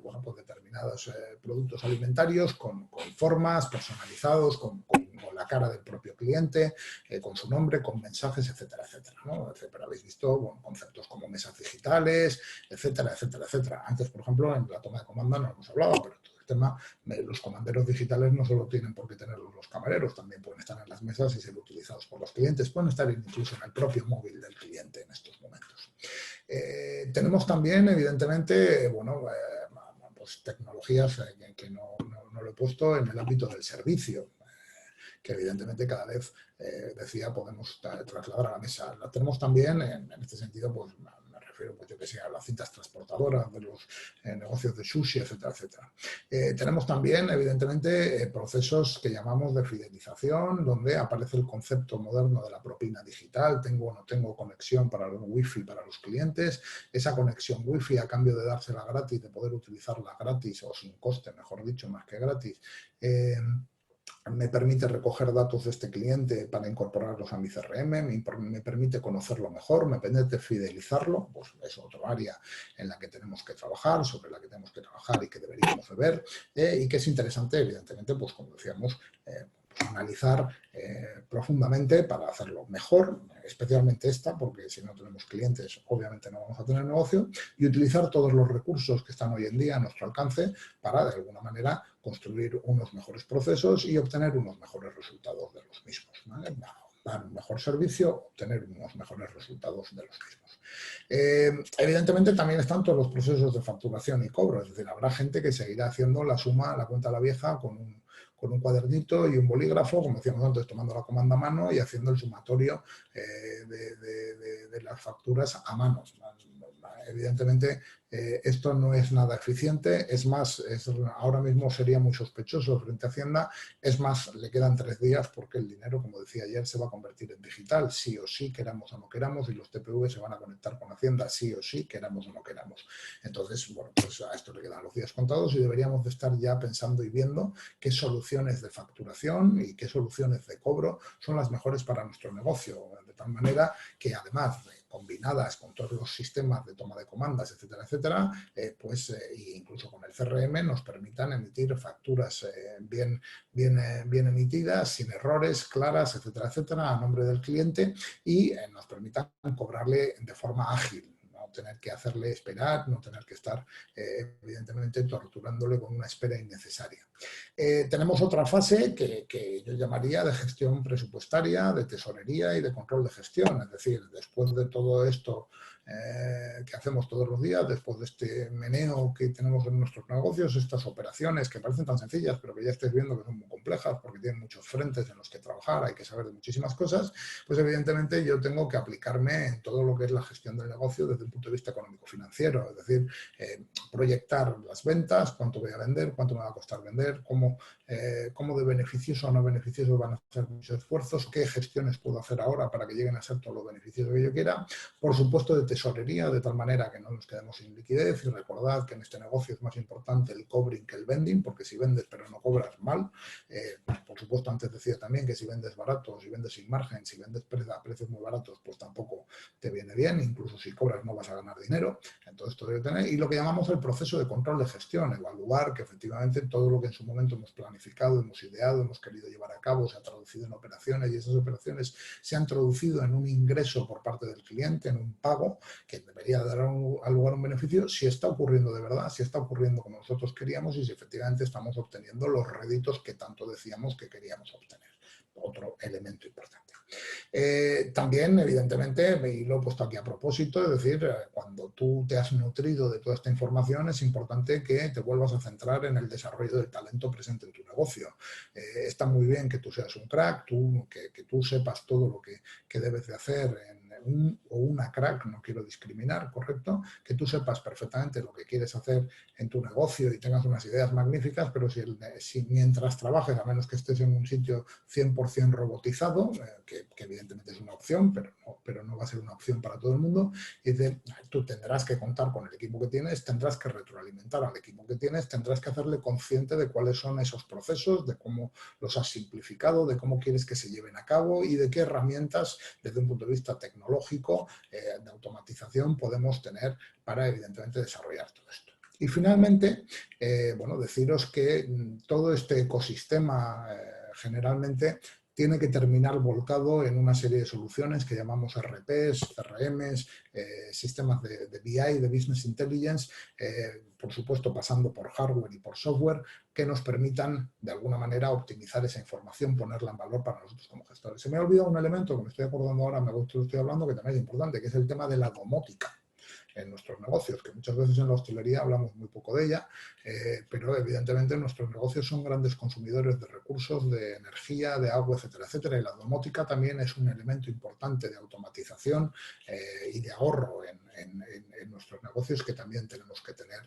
bueno, pues determinados productos alimentarios con formas personalizados, con la cara del propio cliente, con su nombre, con mensajes, etcétera, etcétera, ¿no? Pero habéis visto bueno, conceptos como mesas digitales, etcétera, etcétera, etcétera. Antes, por ejemplo, en la toma de comanda no hemos hablado, pero todo el tema, los comanderos digitales no solo tienen por qué tenerlos los camareros, también pueden estar en las mesas y ser utilizados por los clientes, pueden estar incluso en el propio móvil del cliente en estos momentos. Tenemos también, evidentemente, bueno, pues tecnologías que no lo he puesto en el ámbito del servicio, que evidentemente cada vez, decía, podemos trasladar a la mesa. La tenemos también, en este sentido, pues me refiero, pues yo que sé, a las cintas transportadoras de los negocios de sushi, etcétera, etcétera. Tenemos también, evidentemente, procesos que llamamos de fidelización, donde aparece el concepto moderno de la propina digital, tengo o no tengo conexión para el wifi para los clientes, esa conexión wifi a cambio de dársela gratis, de poder utilizarla gratis o sin coste, mejor dicho, más que gratis, me permite recoger datos de este cliente para incorporarlos a mi CRM, me permite conocerlo mejor, me permite fidelizarlo, pues es otro área en la que tenemos que trabajar, sobre la que tenemos que trabajar y que deberíamos de ver, y que es interesante, evidentemente, pues como decíamos, pues analizar profundamente para hacerlo mejor, especialmente esta, porque si no tenemos clientes, obviamente no vamos a tener negocio, y utilizar todos los recursos que están hoy en día a nuestro alcance para, de alguna manera, construir unos mejores procesos y obtener unos mejores resultados de los mismos, ¿vale? Dar un mejor servicio, obtener unos mejores resultados de los mismos. Evidentemente también están todos los procesos de facturación y cobro, es decir, habrá gente que seguirá haciendo la suma, la cuenta a la vieja con un cuadernito y un bolígrafo, como decíamos antes, tomando la comanda a mano y haciendo el sumatorio de las facturas a mano. Evidentemente, esto no es nada eficiente, es más, ahora mismo sería muy sospechoso frente a Hacienda, es más, le quedan 3 días porque el dinero, como decía ayer, se va a convertir en digital, sí o sí, queramos o no queramos, y los TPV se van a conectar con Hacienda, sí o sí, queramos o no queramos. Entonces, bueno, pues a esto le quedan los días contados y deberíamos de estar ya pensando y viendo qué soluciones de facturación y qué soluciones de cobro son las mejores para nuestro negocio, de tal manera que además combinadas con todos los sistemas de toma de comandas, etcétera, etcétera, incluso con el CRM nos permitan emitir facturas bien emitidas, sin errores, claras, etcétera, etcétera, a nombre del cliente y nos permitan cobrarle de forma ágil. No tener que hacerle esperar, no tener que estar, evidentemente, torturándole con una espera innecesaria. Tenemos otra fase que yo llamaría de gestión presupuestaria, de tesorería y de control de gestión. Es decir, después de todo esto que hacemos todos los días, después de este meneo que tenemos en nuestros negocios, estas operaciones que parecen tan sencillas, pero que ya estáis viendo que son muy complejas porque tienen muchos frentes en los que trabajar, hay que saber de muchísimas cosas, pues evidentemente yo tengo que aplicarme en todo lo que es la gestión del negocio desde un punto de vista económico-financiero, es decir, proyectar las ventas, cuánto voy a vender, cuánto me va a costar vender, cómo de beneficioso o no beneficioso van a ser mis esfuerzos, qué gestiones puedo hacer ahora para que lleguen a ser todo lo beneficioso que yo quiera, por supuesto de tesorería, de tal manera que no nos quedemos sin liquidez y recordad que en este negocio es más importante el cobring que el vending, porque si vendes pero no cobras mal, por supuesto antes decía también que si vendes barato, si vendes sin margen, si vendes a precios muy baratos, pues tampoco te viene bien, incluso si cobras no vas a ganar dinero, entonces esto debe tener, y lo que llamamos el proceso de control de gestión, evaluar que efectivamente todo lo que en su momento hemos planificado, hemos ideado, hemos querido llevar a cabo, se ha traducido en operaciones y esas operaciones se han traducido en un ingreso por parte del cliente, en un pago que debería dar al lugar un beneficio, si está ocurriendo de verdad, si está ocurriendo como nosotros queríamos y si efectivamente estamos obteniendo los réditos que tanto decíamos que queríamos obtener. Otro elemento importante. También, evidentemente, y lo he puesto aquí a propósito, es decir, cuando tú te has nutrido de toda esta información, es importante que te vuelvas a centrar en el desarrollo del talento presente en tu negocio. Está muy bien que tú seas un crack, que tú sepas todo lo que debes de hacer o una crack, no quiero discriminar, ¿correcto? Que tú sepas perfectamente lo que quieres hacer en tu negocio y tengas unas ideas magníficas, pero si mientras trabajes, a menos que estés en un sitio 100% robotizado, que evidentemente es una opción, pero no va a ser una opción para todo el mundo, y tú tendrás que contar con el equipo que tienes, tendrás que retroalimentar al equipo que tienes, tendrás que hacerle consciente de cuáles son esos procesos, de cómo los has simplificado, de cómo quieres que se lleven a cabo y de qué herramientas, desde un punto de vista tecnológico, de automatización, podemos tener para, evidentemente, desarrollar todo esto. Y finalmente, bueno, deciros que todo este ecosistema generalmente tiene que terminar volcado en una serie de soluciones que llamamos RPs, CRMs, sistemas de BI, de Business Intelligence, por supuesto pasando por hardware y por software, que nos permitan de alguna manera optimizar esa información, ponerla en valor para nosotros como gestores. Se me ha olvidado un elemento que me estoy acordando ahora, me gusta lo estoy hablando, que también es importante, que es el tema de la domótica en nuestros negocios, que muchas veces en la hostelería hablamos muy poco de ella, pero evidentemente nuestros negocios son grandes consumidores de recursos, de energía, de agua, etcétera, etcétera, y la domótica también es un elemento importante de automatización y de ahorro en nuestros negocios que también tenemos que tener,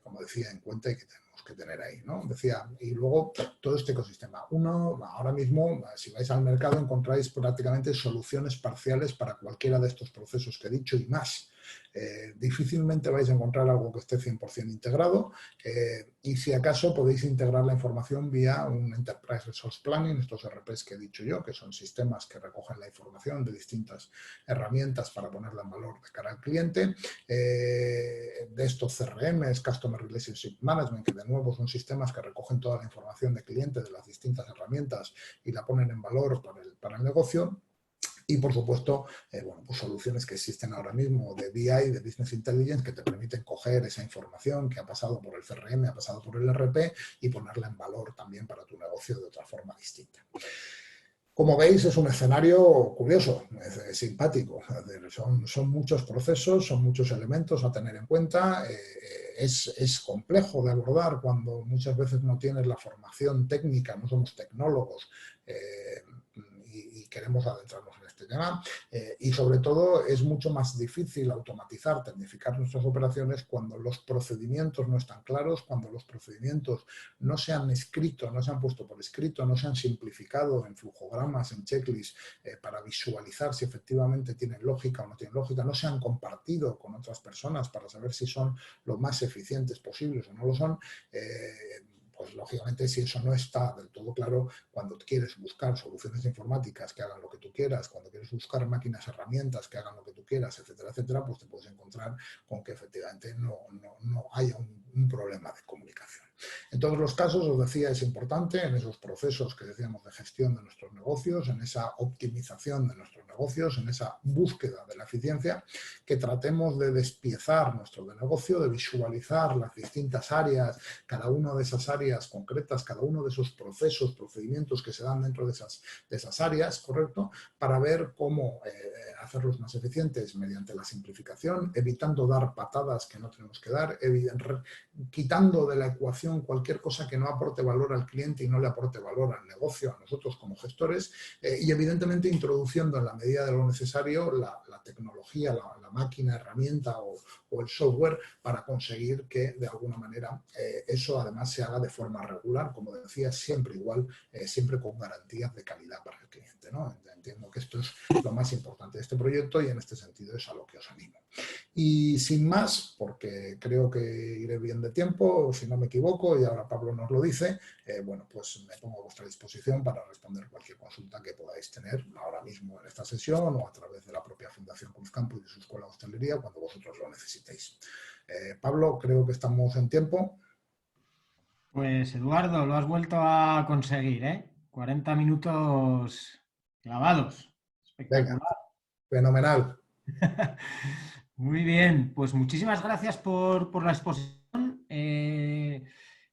como decía, en cuenta y que tenemos que tener ahí, ¿no? Decía, y luego todo este ecosistema. Ahora mismo, si vais al mercado, encontráis prácticamente soluciones parciales para cualquiera de estos procesos que he dicho y más. Difícilmente vais a encontrar algo que esté 100% integrado y si acaso podéis integrar la información vía un Enterprise Resource Planning, estos RPs que he dicho yo, que son sistemas que recogen la información de distintas herramientas para ponerla en valor de cara al cliente, de estos CRMs, Customer Relationship Management, que de nuevo son sistemas que recogen toda la información de cliente de las distintas herramientas y la ponen en valor para el negocio. Y, por supuesto, bueno, pues soluciones que existen ahora mismo de BI, de Business Intelligence, que te permiten coger esa información que ha pasado por el CRM, ha pasado por el ERP y ponerla en valor también para tu negocio de otra forma distinta. Como veis, es un escenario curioso, es simpático. Son muchos procesos, son muchos elementos a tener en cuenta. Es complejo de abordar cuando muchas veces no tienes la formación técnica, no somos tecnólogos y queremos adentrarnos en este tema. Y sobre todo es mucho más difícil automatizar, tecnificar nuestras operaciones cuando los procedimientos no están claros, cuando los procedimientos no se han escrito, no se han puesto por escrito, no se han simplificado en flujogramas, en checklists para visualizar si efectivamente tienen lógica o no tienen lógica, no se han compartido con otras personas para saber si son lo más eficientes posibles o no lo son. Pues lógicamente si eso no está del todo claro, cuando quieres buscar soluciones informáticas que hagan lo que tú quieras, cuando quieres buscar máquinas, herramientas que hagan lo que tú quieras, etcétera, etcétera, pues te puedes encontrar con que efectivamente no haya un problema de comunicación. En todos los casos, os decía, es importante en esos procesos que decíamos de gestión de nuestros negocios, en esa optimización de nuestros negocios, en esa búsqueda de la eficiencia, que tratemos de despiezar nuestro negocio, de visualizar las distintas áreas, cada una de esas áreas concretas, cada uno de esos procesos, procedimientos que se dan dentro de esas áreas, ¿correcto? Para ver cómo hacerlos más eficientes mediante la simplificación, evitando dar patadas que no tenemos que dar, quitando de la ecuación cualquier cosa que no aporte valor al cliente y no le aporte valor al negocio, a nosotros como gestores, y evidentemente introduciendo en la medida de lo necesario la tecnología, la máquina, herramienta o el software para conseguir que de alguna manera eso además se haga de forma regular, como decía, siempre igual, siempre con garantías de calidad para el cliente, ¿no? Entiendo que esto es lo más importante de este proyecto y en este sentido es a lo que os animo. Y sin más, porque creo que iré bien de tiempo, si no me equivoco, y ahora Pablo nos lo dice, bueno, pues me pongo a vuestra disposición para responder cualquier consulta que podáis tener ahora mismo en esta sesión o a través de la propia Fundación Cruzcampo y de su Escuela de Hostelería cuando vosotros lo necesitéis. Pablo, creo que estamos en tiempo. Pues Eduardo, lo has vuelto a conseguir, ¿eh? 40 minutos clavados. Venga, Espectacular. fenomenal. Muy bien, pues muchísimas gracias por la exposición.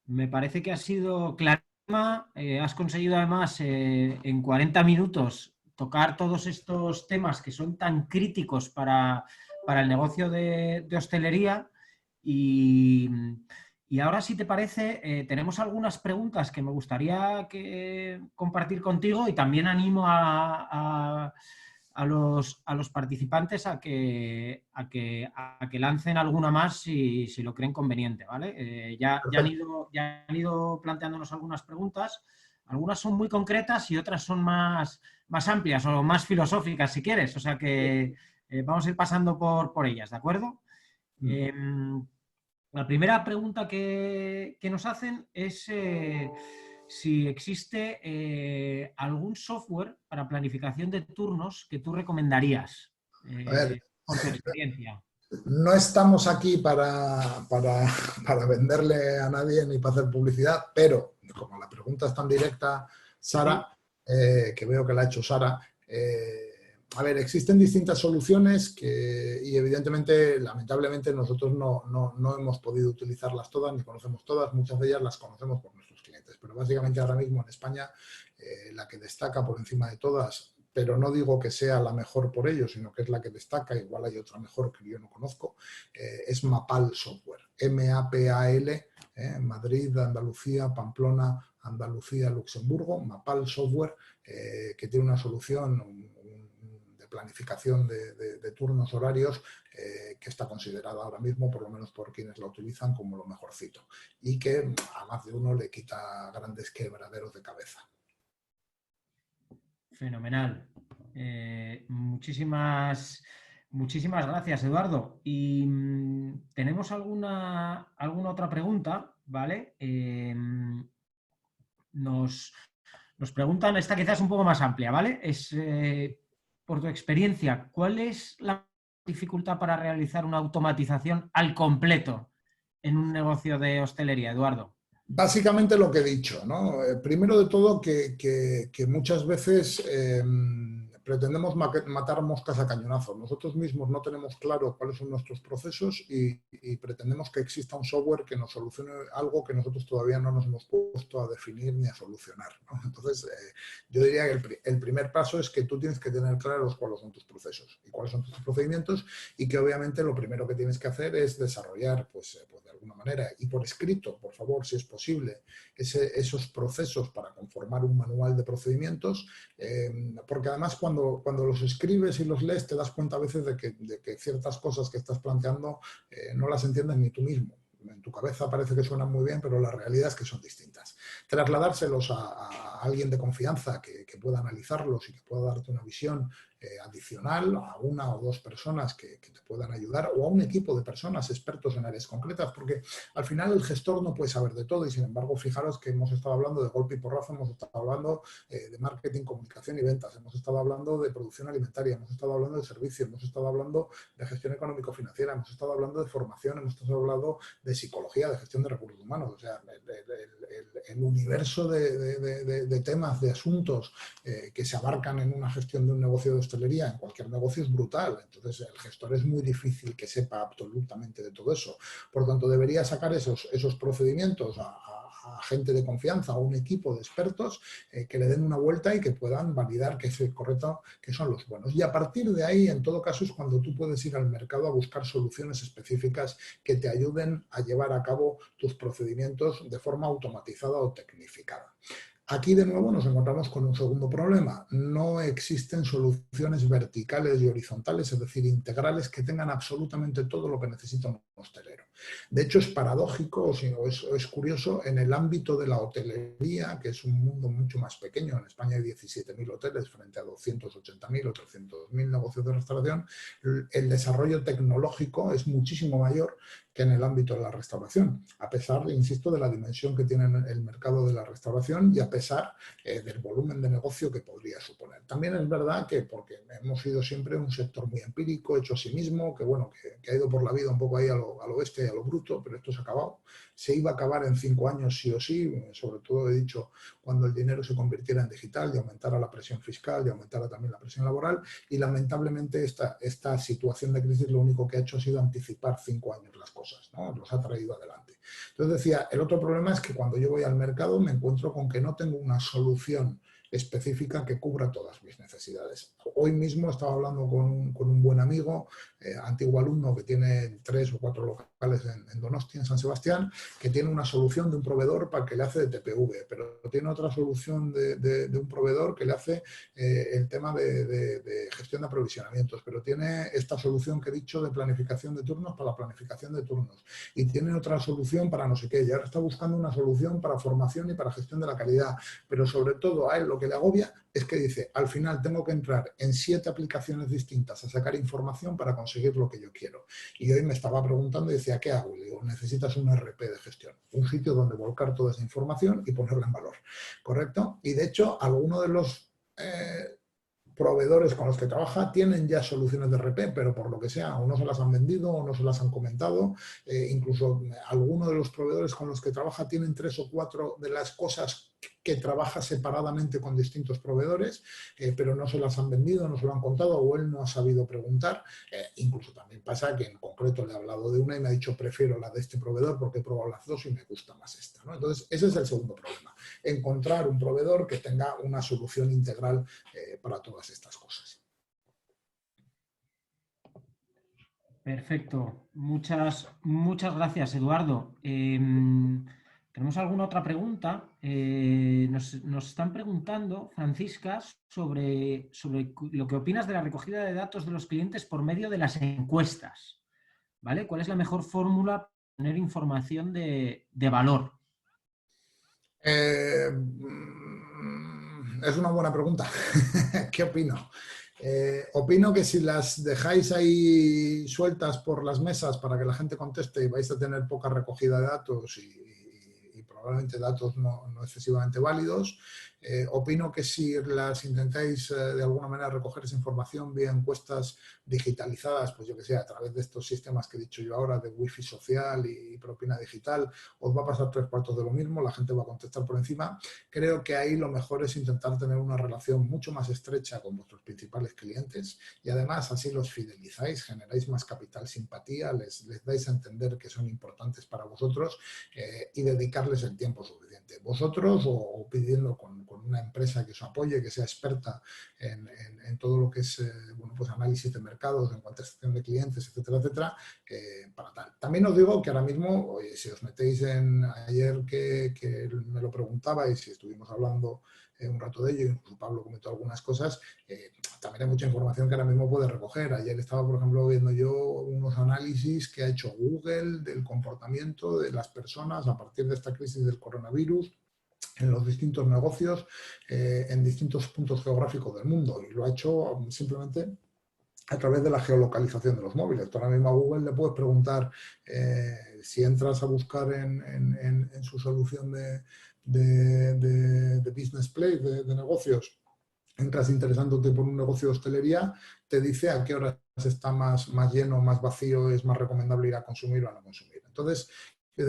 Me parece que ha sido clarísima. Has conseguido además en 40 minutos tocar todos estos temas que son tan críticos para el negocio de hostelería. Y ahora, si te parece, tenemos algunas preguntas que me gustaría compartir contigo y también animo a los participantes a que lancen alguna más si lo creen conveniente, ¿vale? Perfecto. Ya han ido planteándonos algunas preguntas. Algunas son muy concretas y otras son más amplias o más filosóficas, si quieres. O sea que vamos a ir pasando por ellas, ¿de acuerdo? Eh, la primera pregunta que nos hacen es si existe algún software para planificación de turnos que tú recomendarías A ver, con tu experiencia. no estamos aquí para venderle a nadie ni para hacer publicidad, pero como la pregunta es tan directa, Sí. Sara, que veo que la ha hecho Sara, a ver, existen distintas soluciones y evidentemente, lamentablemente, nosotros no hemos podido utilizarlas todas ni conocemos todas, muchas de ellas las conocemos por nuestros clientes, pero básicamente ahora mismo en España la que destaca por encima de todas, pero no digo que sea la mejor por ello, sino que es la que destaca, igual hay otra mejor que yo no conozco, es Mapal Software, M-A-P-A-L, Madrid, Andalucía, Pamplona, Andalucía, Luxemburgo, Mapal Software, que tiene una solución de planificación de turnos horarios que está considerada ahora mismo, por lo menos por quienes la utilizan, como lo mejorcito y que a más de uno le quita grandes quebraderos de cabeza. Fenomenal. Muchísimas Muchísimas gracias, Eduardo. Y tenemos alguna otra pregunta, ¿vale? Nos, nos preguntan, esta quizás un poco más amplia, ¿vale? Es, por tu experiencia, ¿cuál es la dificultad para realizar una automatización al completo en un negocio de hostelería, Eduardo? Básicamente lo que he dicho, ¿no? Primero de todo que muchas veces pretendemos matar moscas a cañonazos. Nosotros mismos no tenemos claro cuáles son nuestros procesos y pretendemos que exista un software que nos solucione algo que nosotros todavía no nos hemos puesto a definir ni a solucionar, ¿no? Entonces, yo diría que el primer paso es que tú tienes que tener claros cuáles son tus procesos y cuáles son tus procedimientos y que obviamente lo primero que tienes que hacer es desarrollar, pues de alguna manera y por escrito, por favor, si es posible, esos procesos para conformar un manual de procedimientos, porque además cuando los escribes y los lees te das cuenta a veces de que ciertas cosas que estás planteando no las entiendes ni tú mismo. En tu cabeza parece que suenan muy bien, pero la realidad es que son distintas. Trasladárselos a alguien de confianza que pueda analizarlos y que pueda darte una visión adicional a una o dos personas que te puedan ayudar o a un equipo de personas expertos en áreas concretas, porque al final el gestor no puede saber de todo y sin embargo fijaros que hemos estado hablando de golpe y porrazo, hemos estado hablando de marketing, comunicación y ventas, hemos estado hablando de producción alimentaria, hemos estado hablando de servicios, hemos estado hablando de gestión económico-financiera, hemos estado hablando de formación, hemos estado hablando de psicología, de gestión de recursos humanos, o sea, el universo de temas, de asuntos que se abarcan en una gestión de un negocio de hostelería, en cualquier negocio, es brutal. Entonces, el gestor es muy difícil que sepa absolutamente de todo eso. Por tanto, debería sacar esos procedimientos a gente de confianza, a un equipo de expertos que le den una vuelta y que puedan validar que es correcto, que son los buenos. Y a partir de ahí, en todo caso, es cuando tú puedes ir al mercado a buscar soluciones específicas que te ayuden a llevar a cabo tus procedimientos de forma automatizada o tecnificada. Aquí de nuevo nos encontramos con un segundo problema. No existen soluciones verticales y horizontales, es decir, integrales que tengan absolutamente todo lo que necesita un hostelero. De hecho, es paradójico o es curioso en el ámbito de la hotelería, que es un mundo mucho más pequeño. En España hay 17.000 hoteles frente a 280.000 o 300.000 negocios de restauración. El desarrollo tecnológico es muchísimo mayor que en el ámbito de la restauración, a pesar, insisto, de la dimensión que tiene el mercado de la restauración y a pesar del volumen de negocio que podría suponer. También es verdad que, porque hemos sido siempre un sector muy empírico, hecho a sí mismo, que bueno, que ha ido por la vida un poco ahí a lo bestia y a lo bruto, pero esto se ha acabado. Se iba a acabar en 5 años sí o sí, sobre todo he dicho cuando el dinero se convirtiera en digital y aumentara la presión fiscal y aumentara también la presión laboral, y lamentablemente esta situación de crisis lo único que ha hecho ha sido anticipar 5 años las cosas, ¿no? Los ha traído adelante. Entonces decía, el otro problema es que cuando yo voy al mercado me encuentro con que no tengo una solución específica que cubra todas mis necesidades. Hoy mismo estaba hablando con un buen amigo, antiguo alumno que tiene 3 o 4 locales en Donostia, en San Sebastián, que tiene una solución de un proveedor para que le hace de TPV, pero tiene otra solución de un proveedor que le hace el tema de gestión de aprovisionamientos, pero tiene esta solución que he dicho de planificación de turnos para la planificación de turnos y tiene otra solución para no sé qué, y ahora está buscando una solución para formación y para gestión de la calidad, pero sobre todo a él lo que le agobia es que dice, al final tengo que entrar en 7 aplicaciones distintas a sacar información para conseguir lo que yo quiero. Y hoy me estaba preguntando y decía, ¿qué hago? Le digo, necesitas un RP de gestión, un sitio donde volcar toda esa información y ponerla en valor, ¿correcto? Y de hecho, alguno de los proveedores con los que trabaja tienen ya soluciones de RP, pero por lo que sea, o no se las han vendido o no se las han comentado. Incluso algunos de los proveedores con los que trabaja tienen 3 o 4 de las cosas que trabaja separadamente con distintos proveedores, pero no se las han vendido, no se lo han contado o él no ha sabido preguntar. Incluso también pasa que en concreto le he hablado de una y me ha dicho prefiero la de este proveedor porque he probado las dos y me gusta más esta, ¿no? Entonces, ese es el segundo problema, encontrar un proveedor que tenga una solución integral para todas estas cosas. Perfecto. Muchas gracias, Eduardo. ¿Tenemos alguna otra pregunta? Nos están preguntando, Francisca, sobre lo que opinas de la recogida de datos de los clientes por medio de las encuestas. ¿Vale? ¿Cuál es la mejor fórmula para tener información de valor? Es una buena pregunta. ¿Qué opino? Opino que si las dejáis ahí sueltas por las mesas para que la gente conteste, vais a tener poca recogida de datos y probablemente datos no excesivamente válidos. Opino que si las intentáis de alguna manera recoger esa información vía encuestas digitalizadas, pues yo que sé, a través de estos sistemas que he dicho yo ahora de wifi social y propina digital, os va a pasar 3/4 de lo mismo, la gente va a contestar por encima. Creo que ahí lo mejor es intentar tener una relación mucho más estrecha con vuestros principales clientes y además así los fidelizáis, generáis más capital simpatía, les dais a entender que son importantes para vosotros y dedicarles el tiempo suficiente. Vosotros o pidiendo con una empresa que os apoye, que sea experta en todo lo que es bueno, pues análisis de mercados, en cuantificación de clientes, etcétera, etcétera, para tal. También os digo que ahora mismo, oye, si os metéis en ayer que me lo preguntabais, si estuvimos hablando un rato de ello, incluso Pablo comentó algunas cosas, también hay mucha información que ahora mismo puede recoger. Ayer estaba, por ejemplo, viendo yo unos análisis que ha hecho Google del comportamiento de las personas a partir de esta crisis del coronavirus en los distintos negocios, en distintos puntos geográficos del mundo, y lo ha hecho simplemente a través de la geolocalización de los móviles. Tú ahora mismo a Google le puedes preguntar si entras a buscar en su solución de business play, de negocios, entras interesándote por un negocio de hostelería, te dice a qué horas está más lleno, más vacío, es más recomendable ir a consumir o a no consumir. Entonces,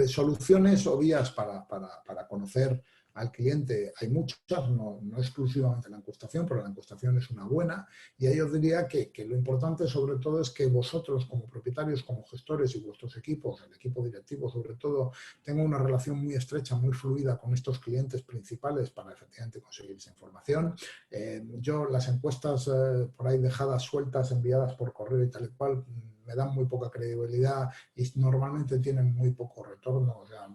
soluciones o vías para conocer al cliente hay muchas, no exclusivamente la encuestación, pero la encuestación es una buena, y ahí os diría que lo importante sobre todo es que vosotros como propietarios, como gestores y vuestros equipos, el equipo directivo sobre todo, tengan una relación muy estrecha, muy fluida con estos clientes principales para efectivamente conseguir esa información. Yo las encuestas por ahí dejadas sueltas, enviadas por correo y tal y cual, me dan muy poca credibilidad y normalmente tienen muy poco retorno, o sea,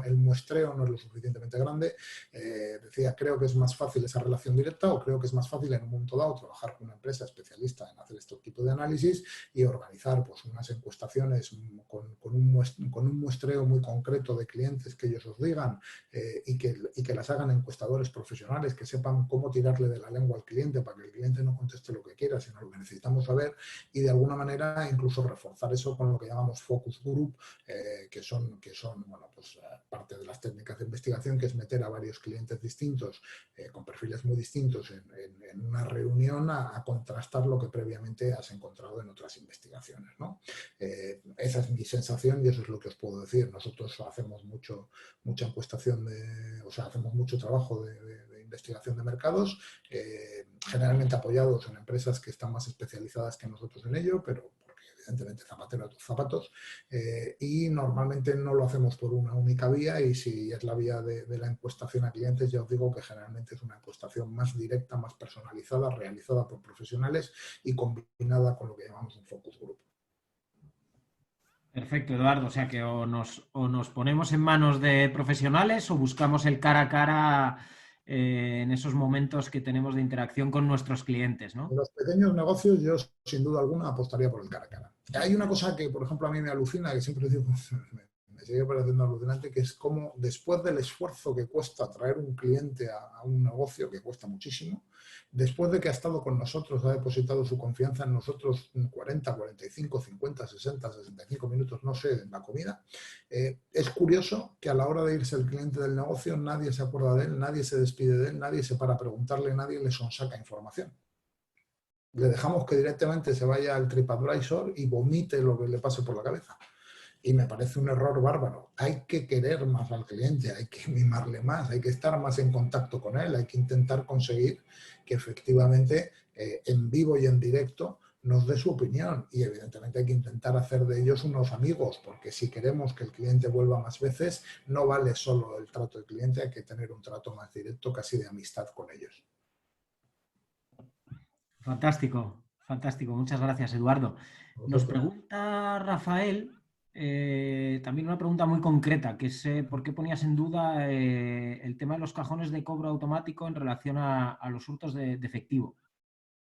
el muestreo no es lo suficientemente grande. Decía, creo que es más fácil esa relación directa, o creo que es más fácil en un momento dado trabajar con una empresa especialista en hacer este tipo de análisis y organizar pues, unas encuestaciones con un muestreo muy concreto de clientes que ellos os digan y que las hagan encuestadores profesionales que sepan cómo tirarle de la lengua al cliente para que el cliente no conteste lo que quiera, sino lo que necesitamos saber, y de alguna manera incluso reforzar eso con lo que llamamos focus group, que son bueno, pues, parte de las técnicas de investigación, que es meter a varios clientes distintos, con perfiles muy distintos, en una reunión a contrastar lo que previamente has encontrado en otras investigaciones, ¿no? Esa es mi sensación y eso es lo que os puedo decir. Nosotros hacemos mucha encuestación, hacemos mucho trabajo de investigación de mercados, generalmente apoyados en empresas que están más especializadas que nosotros en ello, pero porque evidentemente zapatero a tus zapatos, y normalmente no lo hacemos por una única vía, y si es la vía de la encuestación a clientes, ya os digo que generalmente es una encuestación más directa, más personalizada, realizada por profesionales y combinada con lo que llamamos un focus group. Perfecto, Eduardo. O sea que o nos ponemos en manos de profesionales o buscamos el cara a cara en esos momentos que tenemos de interacción con nuestros clientes, En ¿no? los pequeños negocios yo sin duda alguna apostaría por el cara a cara. Hay una cosa que, por ejemplo, a mí me alucina, que siempre digo, me sigue pareciendo alucinante, que es cómo después del esfuerzo que cuesta traer un cliente a un negocio, que cuesta muchísimo, después de que ha estado con nosotros, ha depositado su confianza en nosotros 40, 45, 50, 60, 65 minutos, no sé, en la comida, es curioso que a la hora de irse el cliente del negocio nadie se acuerda de él, nadie se despide de él, nadie se para a preguntarle, nadie le sonsaca información. Le dejamos que directamente se vaya al TripAdvisor y vomite lo que le pase por la cabeza. Y me parece un error bárbaro. Hay que querer más al cliente, hay que mimarle más, hay que estar más en contacto con él, hay que intentar conseguir que efectivamente en vivo y en directo nos dé su opinión, y evidentemente hay que intentar hacer de ellos unos amigos, porque si queremos que el cliente vuelva más veces, no vale solo el trato del cliente, hay que tener un trato más directo, casi de amistad con ellos. Fantástico, fantástico. Muchas gracias, Eduardo. Nos Vosotros. pregunta Rafael, también una pregunta muy concreta, que es ¿por qué ponías en duda el tema de los cajones de cobro automático en relación a los hurtos de efectivo?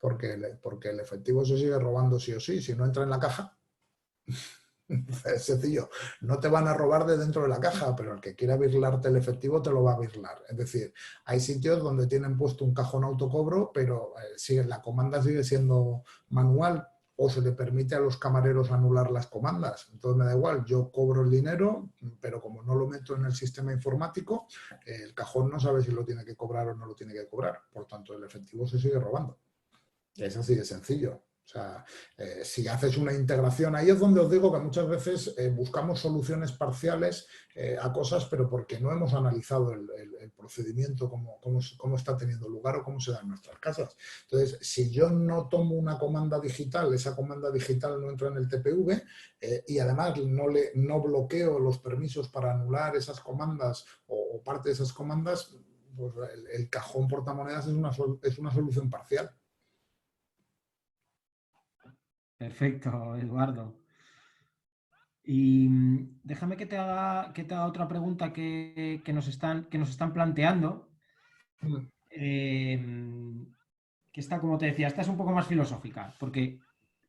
Porque el efectivo se sigue robando sí o sí, si no entra en la caja. Es sencillo, no te van a robar de dentro de la caja, pero el que quiera birlarte el efectivo te lo va a birlar. Es decir, hay sitios donde tienen puesto un cajón autocobro, pero la comanda sigue siendo manual o se le permite a los camareros anular las comandas. Entonces me da igual, yo cobro el dinero, pero como no lo meto en el sistema informático, el cajón no sabe si lo tiene que cobrar o no lo tiene que cobrar. Por tanto, el efectivo se sigue robando. Es así de sencillo. O sea, si haces una integración, ahí es donde os digo que muchas veces buscamos soluciones parciales a cosas, pero porque no hemos analizado el procedimiento, cómo está teniendo lugar o cómo se da en nuestras casas. Entonces, si yo no tomo una comanda digital, esa comanda digital no entra en el TPV y además no bloqueo los permisos para anular esas comandas o parte de esas comandas, pues el cajón portamonedas es una solución parcial. Perfecto, Eduardo. Y déjame que te haga otra pregunta que nos están planteando, que está, como te decía, esta es un poco más filosófica, porque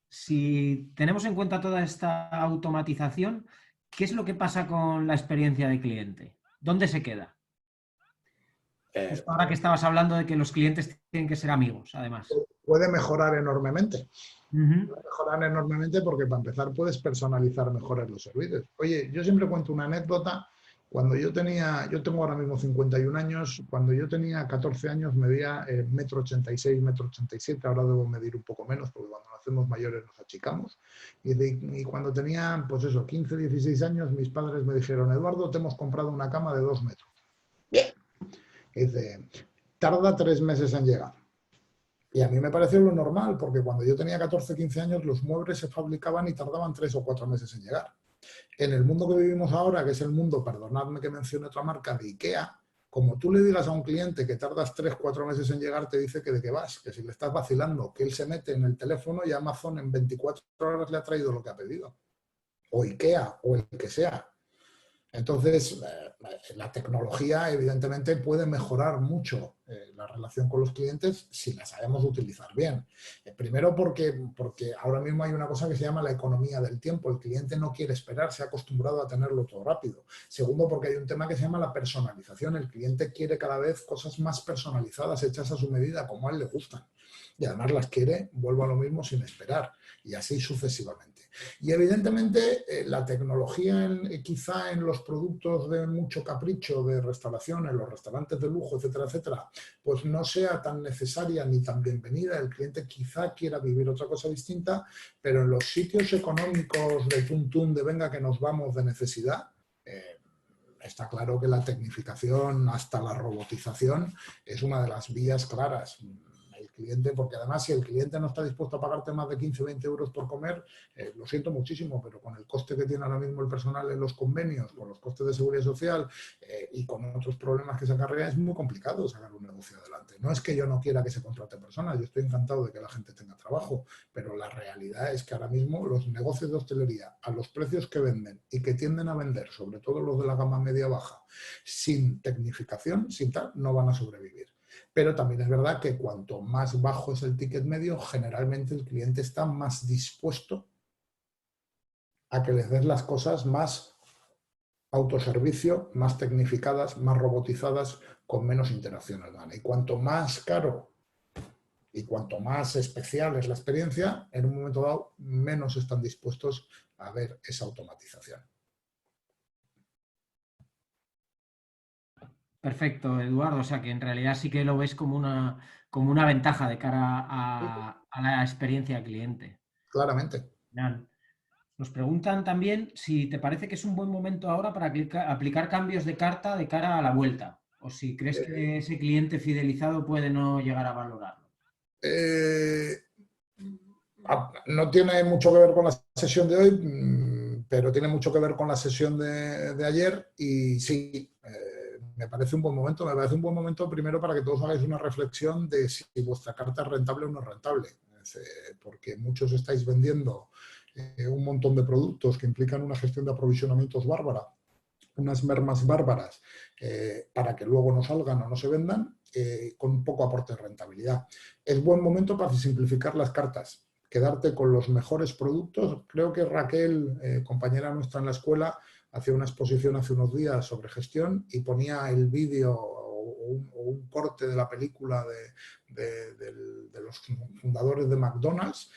si tenemos en cuenta toda esta automatización, ¿qué es lo que pasa con la experiencia de cliente? ¿Dónde se queda? Justo ahora que estabas hablando de que los clientes tienen que ser amigos, además. Puede mejorar enormemente. Uh-huh. Mejorar enormemente porque para empezar puedes personalizar mejor los servicios. Oye, yo siempre cuento una anécdota. Cuando yo tengo ahora mismo 51 años, cuando yo tenía 14 años medía 1,86 m, 1,87 m, ahora debo medir un poco menos porque cuando nos hacemos mayores nos achicamos. Y cuando tenía, pues eso, 15, 16 años, mis padres me dijeron, Eduardo, te hemos comprado una cama de 2 metros. Bien. Y dice, tarda 3 meses en llegar. Y a mí me pareció lo normal, porque cuando yo tenía 14, 15 años, los muebles se fabricaban y tardaban 3 o 4 meses en llegar. En el mundo que vivimos ahora, que es el mundo, perdonadme que mencione otra marca, de IKEA, como tú le digas a un cliente que tardas 3 o 4 meses en llegar, te dice que de qué vas, que si le estás vacilando, que él se mete en el teléfono y Amazon en 24 horas le ha traído lo que ha pedido. O IKEA, o el que sea. Entonces, la tecnología evidentemente puede mejorar mucho la relación con los clientes si la sabemos utilizar bien. Primero porque ahora mismo hay una cosa que se llama la economía del tiempo. El cliente no quiere esperar, se ha acostumbrado a tenerlo todo rápido. Segundo, porque hay un tema que se llama la personalización. El cliente quiere cada vez cosas más personalizadas, hechas a su medida, como a él le gustan. Y además las quiere, vuelvo a lo mismo, sin esperar. Y así sucesivamente. Y evidentemente la tecnología quizá en los productos de mucho capricho de restauración, en los restaurantes de lujo, etcétera, etcétera, pues no sea tan necesaria ni tan bienvenida. El cliente quizá quiera vivir otra cosa distinta, pero en los sitios económicos de tum-tum, de venga que nos vamos de necesidad, está claro que la tecnificación hasta la robotización es una de las vías claras. El cliente, porque además si el cliente no está dispuesto a pagarte más de 15 o 20 euros por comer, lo siento muchísimo, pero con el coste que tiene ahora mismo el personal en los convenios, con los costes de seguridad social y con otros problemas que se acarrea, es muy complicado sacar un negocio adelante. No es que yo no quiera que se contrate personas, yo estoy encantado de que la gente tenga trabajo, pero la realidad es que ahora mismo los negocios de hostelería, a los precios que venden y que tienden a vender, sobre todo los de la gama media-baja, sin tecnificación, sin tal, no van a sobrevivir. Pero también es verdad que cuanto más bajo es el ticket medio, generalmente el cliente está más dispuesto a que les des las cosas más autoservicio, más tecnificadas, más robotizadas, con menos interacción humana. Y cuanto más caro y cuanto más especial es la experiencia, en un momento dado, menos están dispuestos a ver esa automatización. Perfecto, Eduardo. O sea que en realidad sí que lo ves como una ventaja de cara a la experiencia cliente. Claramente. Genial. Nos preguntan también si te parece que es un buen momento ahora para aplicar cambios de carta de cara a la vuelta, o si crees que ese cliente fidelizado puede no llegar a valorarlo. No tiene mucho que ver con la sesión de hoy, pero tiene mucho que ver con la sesión de ayer y sí, me parece un buen momento. Me parece un buen momento primero para que todos hagáis una reflexión de si vuestra carta es rentable o no es rentable, porque muchos estáis vendiendo un montón de productos que implican una gestión de aprovisionamientos bárbara, unas mermas bárbaras para que luego no salgan o no se vendan con poco aporte de rentabilidad. Es buen momento para simplificar las cartas, quedarte con los mejores productos. Creo que Raquel, compañera nuestra en la escuela, hacía una exposición hace unos días sobre gestión y ponía el vídeo o un corte de la película de los fundadores de McDonald's,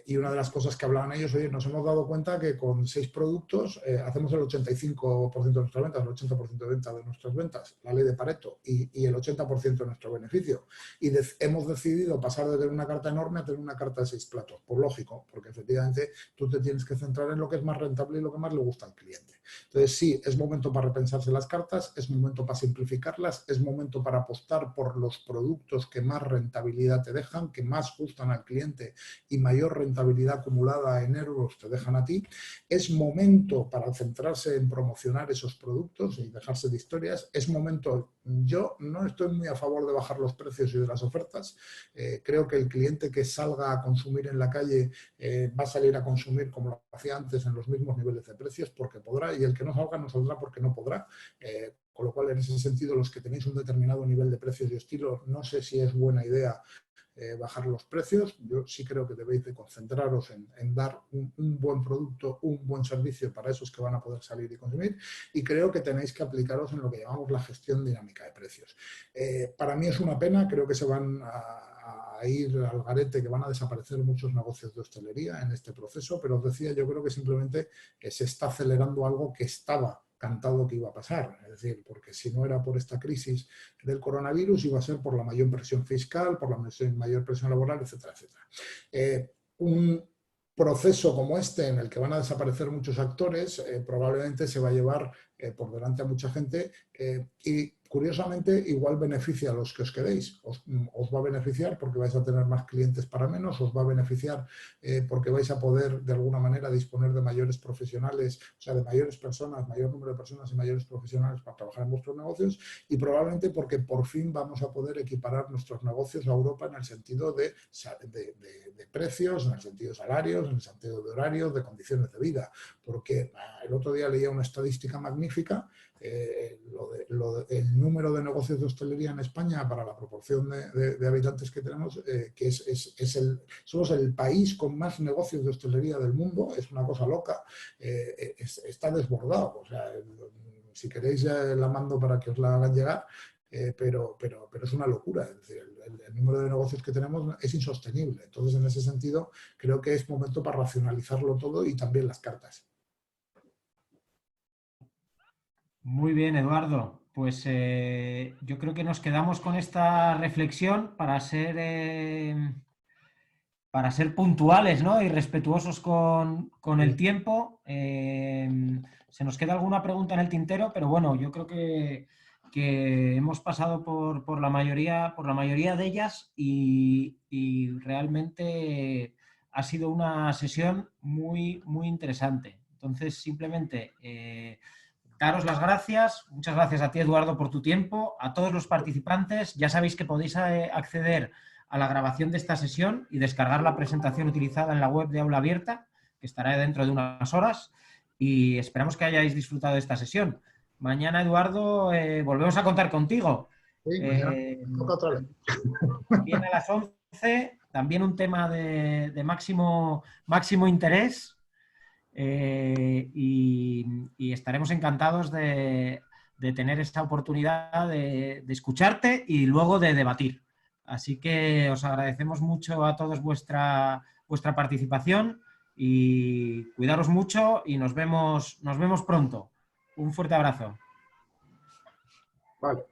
y una de las cosas que hablaban ellos: oye, nos hemos dado cuenta que con 6 productos hacemos el 85% de nuestras ventas, el 80% de ventas de nuestras ventas, la ley de Pareto, y el 80% de nuestro beneficio. Y hemos decidido pasar de tener una carta enorme a tener una carta de 6 platos. Por lógico, porque efectivamente tú te tienes que centrar en lo que es más rentable y lo que más le gusta al cliente. Entonces sí, es momento para repensarse las cartas, es momento para simplificarlas, es momento para apostar por los productos que más rentabilidad te dejan, que más gustan al cliente y mayor rentabilidad acumulada en euros te dejan a ti. Es momento para centrarse en promocionar esos productos y dejarse de historias. Es momento, yo no estoy muy a favor de bajar los precios y de las ofertas. Creo que el cliente que salga a consumir en la calle va a salir a consumir como lo hacía antes, en los mismos niveles de precios, porque podrá, y el que no salga no saldrá porque no podrá. Con lo cual, en ese sentido, los que tenéis un determinado nivel de precios y estilo, no sé si es buena idea bajar los precios. Yo sí creo que debéis de concentraros en dar un buen producto, un buen servicio para esos que van a poder salir y consumir, y creo que tenéis que aplicaros en lo que llamamos la gestión dinámica de precios. Para mí es una pena, creo que se van a ir al garete, que van a desaparecer muchos negocios de hostelería en este proceso, pero os decía, yo creo que simplemente se está acelerando algo que estaba cantado que iba a pasar, es decir, porque si no era por esta crisis del coronavirus, iba a ser por la mayor presión fiscal, por la mayor presión laboral, etcétera, etcétera. Un proceso como este, en el que van a desaparecer muchos actores, probablemente se va a llevar por delante a mucha gente, y curiosamente igual beneficia a los que os quedéis. Os va a beneficiar porque vais a tener más clientes para menos, os va a beneficiar porque vais a poder de alguna manera disponer de mayores profesionales, o sea, de mayores personas, mayor número de personas y mayores profesionales para trabajar en vuestros negocios, y probablemente porque por fin vamos a poder equiparar nuestros negocios a Europa en el sentido de precios, en el sentido de salarios, en el sentido de horarios, de condiciones de vida. Porque el otro día leía una estadística magnífica, el número de negocios de hostelería en España para la proporción de habitantes que tenemos, que somos el país con más negocios de hostelería del mundo. Es una cosa loca, está desbordado. O sea, si queréis la mando para que os la hagan llegar, pero es una locura. Es decir, el número de negocios que tenemos es insostenible. Entonces, en ese sentido, creo que es momento para racionalizarlo todo, y también las cartas. Muy bien, Eduardo. Pues yo creo que nos quedamos con esta reflexión para ser puntuales, ¿no? Y respetuosos con el tiempo. Se nos queda alguna pregunta en el tintero, pero bueno, yo creo que hemos pasado por la mayoría de ellas, y realmente ha sido una sesión muy, muy interesante. Entonces, simplemente daros las gracias. Muchas gracias a ti, Eduardo, por tu tiempo. A todos los participantes, ya sabéis que podéis acceder a la grabación de esta sesión y descargar la presentación utilizada en la web de Aula Abierta, que estará dentro de unas horas, y esperamos que hayáis disfrutado de esta sesión. Mañana, Eduardo, volvemos a contar contigo. Sí, toca otra vez. Viene a las 11, también un tema de máximo interés. Y estaremos encantados de tener esta oportunidad de escucharte y luego de debatir. Así que os agradecemos mucho a todos vuestra participación, y cuidaros mucho, y nos vemos pronto. Un fuerte abrazo. Vale.